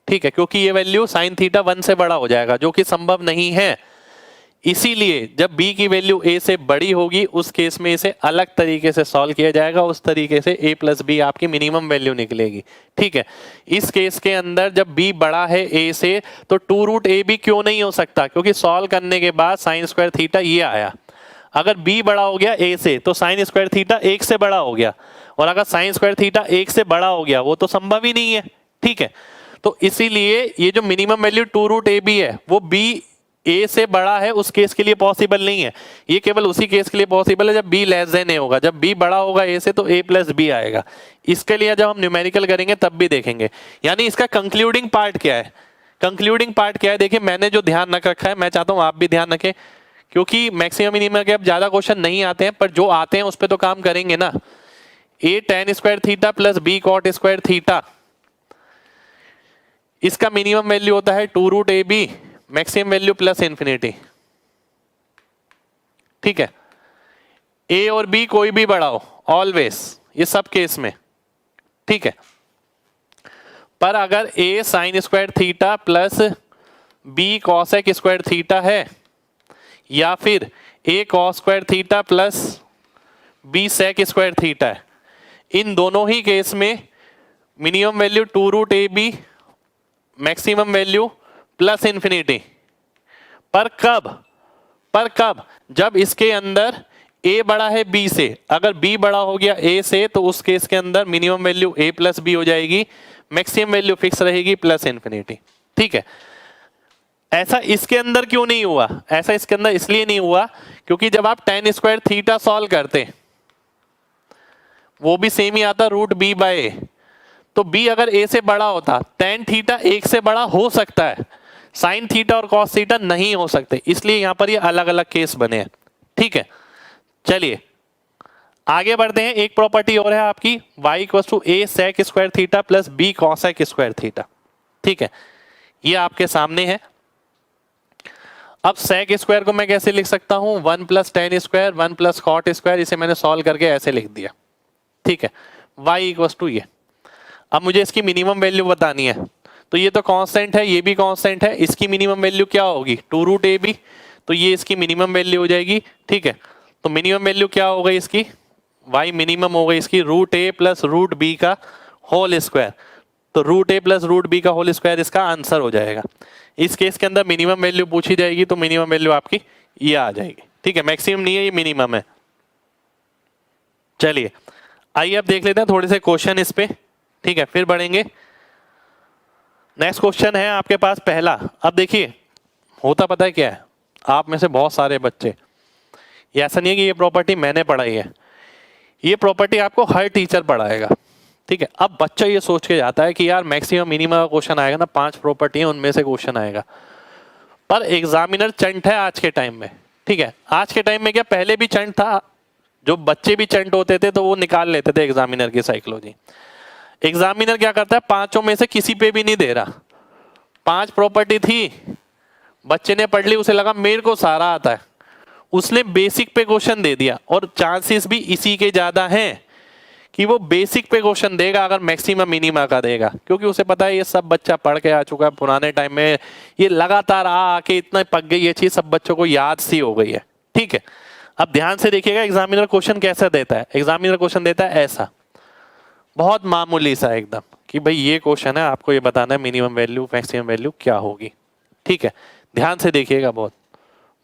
ठीक है, क्योंकि ये वैल्यू साइन थीटा 1 से बड़ा हो जाएगा, जो कि संभव नहीं है। इसीलिए जब b की वैल्यू a से बड़ी होगी उस केस में इसे अलग तरीके से सॉल्व किया जाएगा, उस तरीके से a प्लस बी आपकी मिनिमम वैल्यू निकलेगी, ठीक है। इस केस के अंदर जब b बड़ा है a से तो 2 रूट ए बी क्यों नहीं हो सकता, क्योंकि सॉल्व करने के बाद साइन स्क्वायर थीटा ये आया। अगर b बड़ा हो गया a से तो साइन स्क्वायर थीटा 1 से बड़ा हो गया, और अगर साइन स्क्वायर थीटा 1 से बड़ा हो गया वो तो संभव ही नहीं है, ठीक है। तो इसीलिए ये जो मिनिमम वैल्यू 2 रूट ए बी है वो b ए से बड़ा है उस केस के लिए पॉसिबल नहीं है, ये केवल उसी केस के लिए पॉसिबल है जब b लेस देन ए होगा। जब b बड़ा होगा a से तो a प्लस बी आएगा। इसके लिए जब हम न्यूमेरिकल करेंगे तब भी देखेंगे। यानी इसका कंक्लूडिंग पार्ट क्या है, कंक्लूडिंग पार्ट क्या है, देखिए मैंने जो ध्यान रख रखा है मैं चाहता हूं आप भी ध्यान रखें, क्योंकि मैक्सिमम मिनिमम के अब ज्यादा क्वेश्चन नहीं आते हैं, पर जो आते हैं उस पर तो काम करेंगे ना। a tan square theta plus b cot square theta, इसका मिनिमम वैल्यू होता है 2 रूट ए b, maximum value plus infinity, ठीक है। a और b कोई भी बड़ा हो ऑलवेज, ये सब केस में, ठीक है। पर अगर a sine square theta plus b cosec square theta है, या फिर a cos square theta plus b sec square theta है, इन दोनों ही केस में मिनिमम वैल्यू 2 रूट ए b, maximum value plus infinity. पर कब जब इसके अंदर a बड़ा है b से, अगर b बड़ा हो गया a से तो उस केस के अंदर minimum value a plus b हो जाएगी, मैक्सिमम वैल्यू फिक्स रहेगी प्लस इंफिनिटी, ठीक है। ऐसा इसके अंदर क्यों नहीं हुआ, ऐसा इसके अंदर इसलिए नहीं हुआ क्योंकि जब आप tan स्क्वायर थीटा सॉल्व करते वो भी सेम ही आता रूट बी बाय ए, तो b अगर a से बड़ा होता tan थीटा 1 से बड़ा हो सकता है, साइन थीटा और कॉस थीटा नहीं हो सकते, इसलिए यहां पर ये अलग अलग केस बने हैं, ठीक है। चलिए आगे बढ़ते हैं। एक प्रॉपर्टी और है आपकी y equal to a sec square theta plus b cosec square theta, ठीक है, ये आपके सामने है। अब सेक स्क्वायर को मैं कैसे लिख सकता हूं, 1 plus tan square 1 plus cot square, इसे मैंने सॉल्व करके ऐसे लिख दिया, ठीक है। y इक्वल टू ये, अब मुझे इसकी मिनिमम वैल्यू बतानी है, तो ये तो कांस्टेंट है, ये भी कांस्टेंट है, इसकी मिनिमम वैल्यू क्या होगी 2 रूट ए बी, तो ये इसकी मिनिमम वैल्यू हो जाएगी, ठीक है। तो मिनिमम वैल्यू क्या हो गई इसकी, y मिनिमम हो गई इसकी रूट ए प्लस रूट बी का होल स्क्वायर, तो रूट ए प्लस रूट बी का होल स्क्वायर इसका आंसर हो जाएगा। इस केस के अंदर मिनिमम वैल्यू पूछी जाएगी तो मिनिमम वैल्यू आपकी ये आ जाएगी, ठीक है, मैक्सिमम नहीं है, ये मिनिमम है। चलिए आइए अब देख लेते हैं थोड़े से क्वेश्चन इस पे, ठीक है, फिर बढ़ेंगे। नेक्स्ट क्वेश्चन है आपके पास पहला। अब देखिए होता पता है क्या है, आप में से बहुत सारे बच्चे, ये ऐसा नहीं है कि ये प्रॉपर्टी मैंने पढ़ाई है, ये प्रॉपर्टी आपको हर टीचर पढ़ाएगा, ठीक है। अब बच्चा ये सोच के जाता है कि यार मैक्सिमम मिनिमम का क्वेश्चन आएगा ना, 5 प्रॉपर्टी है उनमें से क्वेश्चन आएगा, पर एग्जामिनर चंट है आज के टाइम में, ठीक है। आज के टाइम में क्या, पहले भी चंट था, जो बच्चे भी चंट होते थे तो वो निकाल लेते थे एग्जामिनर की साइकोलॉजी। एग्जामिनर क्या करता है, 5 में से किसी पे भी नहीं दे रहा, 5 प्रॉपर्टी थी, बच्चे ने पढ़ ली, उसे लगा मेरे को सारा आता है, उसने बेसिक पे क्वेश्चन दे दिया, और चांसेस भी इसी के ज्यादा हैं कि वो बेसिक पे क्वेश्चन देगा अगर मैक्सिमम मिनिमा का देगा, क्योंकि उसे पता है ये सब बच्चा पढ़ के आ चुका है, पुराने टाइम में ये लगातार आके इतना पक गई ये चीज, सब बच्चों को याद सी हो गई है, ठीक है। अब ध्यान से देखिएगा एग्जामिनर क्वेश्चन कैसा देता है, एग्जामिनर क्वेश्चन देता है ऐसा, बहुत मामूली सा एकदम, कि भाई ये क्वेश्चन है, आपको ये बताना है मिनिमम वैल्यू मैक्सिमम वैल्यू क्या होगी, ठीक है। ध्यान से देखिएगा, बहुत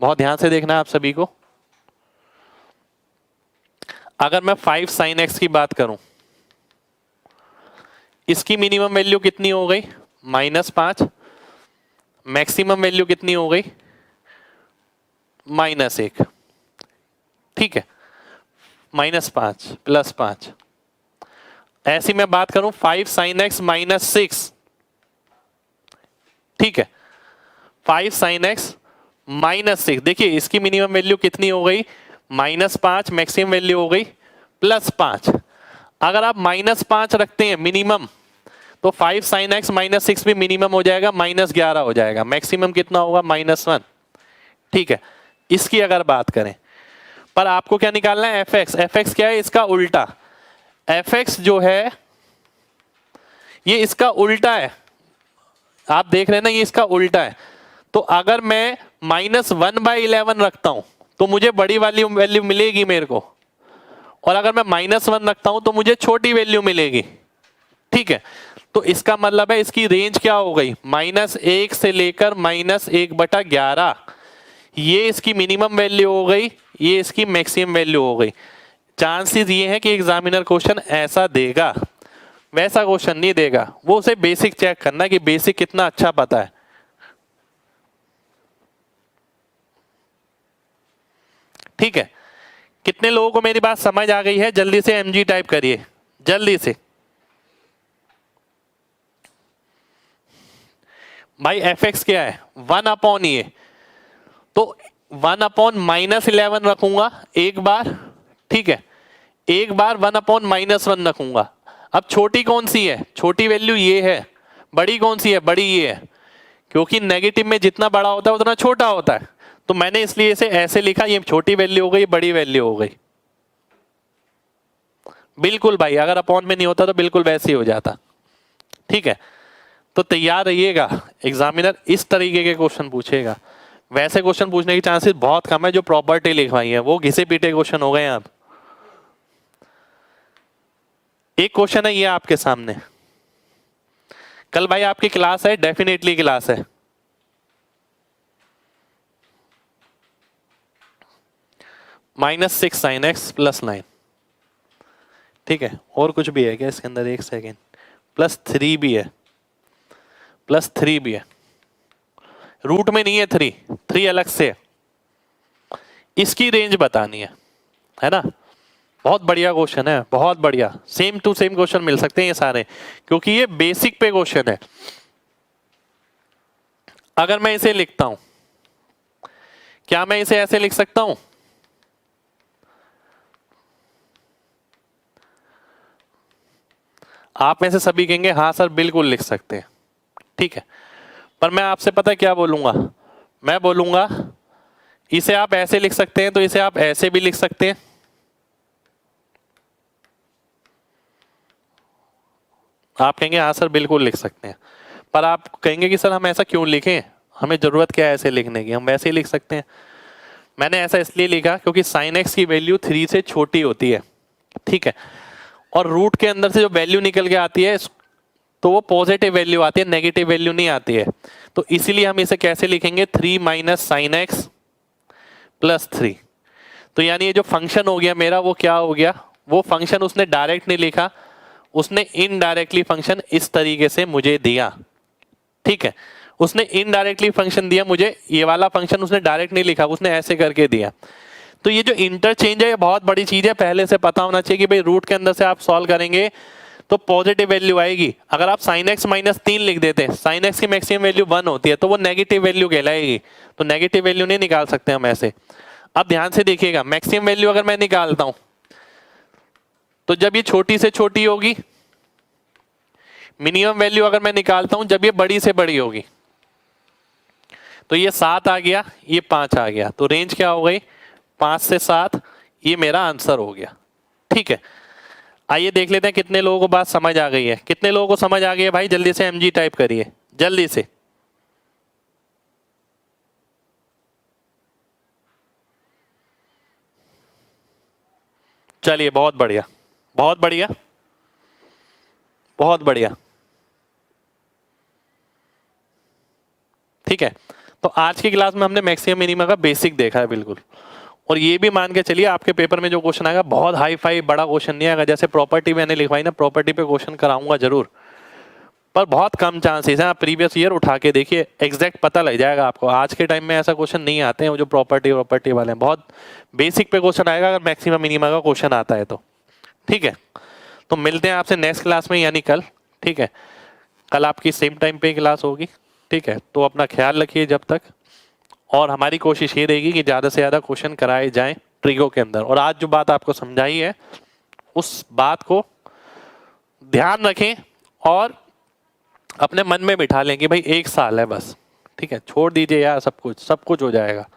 बहुत ध्यान से देखना है आप सभी को। अगर मैं 5 sin x की बात करूं, इसकी मिनिमम वैल्यू कितनी हो गई -5, मैक्सिमम वैल्यू कितनी हो गई -1, ठीक है, -5 +5। ऐसी मैं बात करूं 5 sin x -6, ठीक है, 5 sin x -6, देखिए इसकी मिनिमम वैल्यू कितनी हो गई -5 मैक्सिमम वैल्यू हो गई, +5। अगर आप -5 रखते हैं मिनिमम, तो 5 sin x -6 भी मिनिमम हो जाएगा, -11 हो जाएगा। मैक्सिमम कितना होगा? -1। ठीक है, इसकी अगर बात करें, पर आपको क्या निकालना है? fx क्या है? इसका उल्टा। fx जो है ये इसका उल्टा है, आप देख रहे हैं ना, ये इसका उल्टा है। तो अगर मैं -1/11 रखता हूं तो मुझे बड़ी वाली वैल्यू मिलेगी मेरे को, और अगर मैं -1 रखता हूं तो मुझे छोटी वैल्यू मिलेगी। ठीक है, तो इसका मतलब है इसकी रेंज क्या हो गई? -1 से लेकर -1/11। ये इसकी मिनिमम वैल्यू हो गई, ये इसकी मैक्सिमम वैल्यू हो गई। चांसेस ये है कि एग्जामिनर क्वेश्चन ऐसा देगा, वैसा क्वेश्चन नहीं देगा। वो उसे बेसिक चेक करना है कि बेसिक कितना अच्छा पता है। ठीक है, कितने लोगों को मेरी बात समझ आ गई है? जल्दी से mg टाइप करिए, जल्दी से। भाई fx क्या है? 1/ये, तो 1/-11 रखूंगा एक बार। ठीक है, एक बार 1/-1 रखूंगा। अब छोटी कौन सी है? छोटी वैल्यू ये है। बड़ी कौन सी है? बड़ी ये है, क्योंकि नेगेटिव में जितना बड़ा होता है उतना छोटा होता है। तो मैंने इसलिए इसे ऐसे लिखा, ये छोटी वैल्यू हो गई, बड़ी वैल्यू हो गई। बिल्कुल भाई, अगर अपॉन में नहीं होता तो बिल्कुल वैसे ही हो जाता। ठीक है, तो तैयार रहिएगा, एग्जामिनर इस तरीके के क्वेश्चन पूछेगा। वैसे क्वेश्चन पूछने की चांसेस बहुत कम है। जो प्रॉपर्टी लिखवाई है वो घिसे पीटे क्वेश्चन हो गए हैं। अब एक क्वेश्चन है ये आपके सामने। कल भाई आपकी क्लास है, डेफिनेटली क्लास है। -6 sin x +9। ठीक है, और कुछ भी है क्या इसके अंदर? एक सेकेंड, +3 भी है, +3 भी है। रूट में नहीं है 3 अलग से है। इसकी रेंज बतानी है ना? बहुत बढ़िया क्वेश्चन है, बहुत बढ़िया। सेम टू सेम क्वेश्चन मिल सकते हैं ये सारे, क्योंकि ये बेसिक पे क्वेश्चन है। अगर मैं इसे लिखता हूं, क्या मैं इसे ऐसे लिख सकता हूं? आप में से सभी कहेंगे हाँ सर बिल्कुल लिख सकते हैं। ठीक है, पर मैं आपसे पता है क्या बोलूंगा? मैं बोलूंगा इसे आप ऐसे लिख सकते हैं, तो इसे आप ऐसे भी लिख सकते हैं। आप कहेंगे हाँ सर बिल्कुल लिख सकते हैं, पर आप कहेंगे कि सर हम ऐसा क्यों लिखें, हमें जरूरत क्या है ऐसे लिखने की, हम वैसे ही लिख सकते हैं। मैंने ऐसा इसलिए लिखा क्योंकि sin x की वैल्यू 3 से छोटी होती है। ठीक है, और रूट के अंदर से जो वैल्यू निकल के आती है तो वो पॉजिटिव वैल्यू आती है, नेगेटिव वैल्यू नहीं आती है। तो इसीलिए हम इसे कैसे लिखेंगे? 3 - sin x +3। तो यानी ये जो फंक्शन हो गया मेरा, वो क्या हो गया? वो फंक्शन उसने डायरेक्ट नहीं लिखा, उसने इनडायरेक्टली फंक्शन इस तरीके से मुझे दिया। ठीक है, उसने इनडायरेक्टली फंक्शन दिया मुझे, ये वाला फंक्शन उसने डायरेक्ट नहीं लिखा, उसने ऐसे करके दिया। तो ये जो इंटरचेंज है ये बहुत बड़ी चीज है, पहले से पता होना चाहिए कि भाई रूट के अंदर से आप सॉल्व करेंगे तो पॉजिटिव वैल्यू आएगी। अगर आप sin x -3 लिख देते हैं, sin x की मैक्सिमम वैल्यू 1 होती है, तो वो नेगेटिव वैल्यू कहलाएगी। तो नेगेटिव वैल्यू नहीं निकाल सकते हम ऐसे। अब ध्यान से देखिएगा, मैक्सिमम वैल्यू अगर मैं निकालता हूं तो जब ये छोटी से छोटी होगी, मिनिमम वैल्यू अगर मैं निकालता हूं जब ये बड़ी से बड़ी होगी। तो ये 7 आ गया, ये 5 आ गया, तो रेंज क्या हो गई? 5 से 7। ये मेरा आंसर हो गया। ठीक है, आइए देख लेते हैं कितने लोगों को बात समझ आ गई है। कितने लोगों को समझ आ गई है भाई? जल्दी से mg टाइप करिए, जल्दी से। चलिए, बहुत बढ़िया, बहुत बढ़िया, बहुत बढ़िया। ठीक है, तो आज की क्लास में हमने मैक्सिमम मिनिमम का बेसिक देखा है बिल्कुल। और ये भी मान के चलिए आपके पेपर में जो क्वेश्चन आएगा बहुत हाई फाई बड़ा क्वेश्चन नहीं आएगा। जैसे प्रॉपर्टी मैंने लिखवाई ना, प्रॉपर्टी पे क्वेश्चन कराऊंगा जरूर, पर बहुत कम चांसेस हैं। आप प्रीवियस ईयर उठा के देखिए, एग्जैक्ट पता लग जाएगा आपको। आज के टाइम में ऐसा क्वेश्चन नहीं आते हैं वो जो प्रॉपर्टी वाले हैं। बहुत बेसिक पे क्वेश्चन आएगा अगर मैक्सिमम मिनिमम का क्वेश्चन आता है तो। ठीक है, तो मिलते हैं आपसे नेक्स्ट क्लास में, यानी कल। ठीक है, कल आपकी सेम टाइम पे क्लास होगी। ठीक है, तो अपना ख्याल रखिए जब तक, और हमारी कोशिश ये रहेगी कि ज़्यादा से ज़्यादा क्वेश्चन कराए जाएं। ट्रिगो के अंदर। और आज जो बात आपको समझाई है उस बात को ध्यान रखें और अपने मन में बिठा लें कि भाई 1 साल है बस, ठीक है, छोड़ दीजिए यार, सब कुछ हो जाएगा,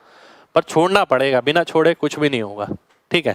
पर छोड़ना पड़ेगा, बिना छोड़े कुछ भी नहीं होगा, ठीक है।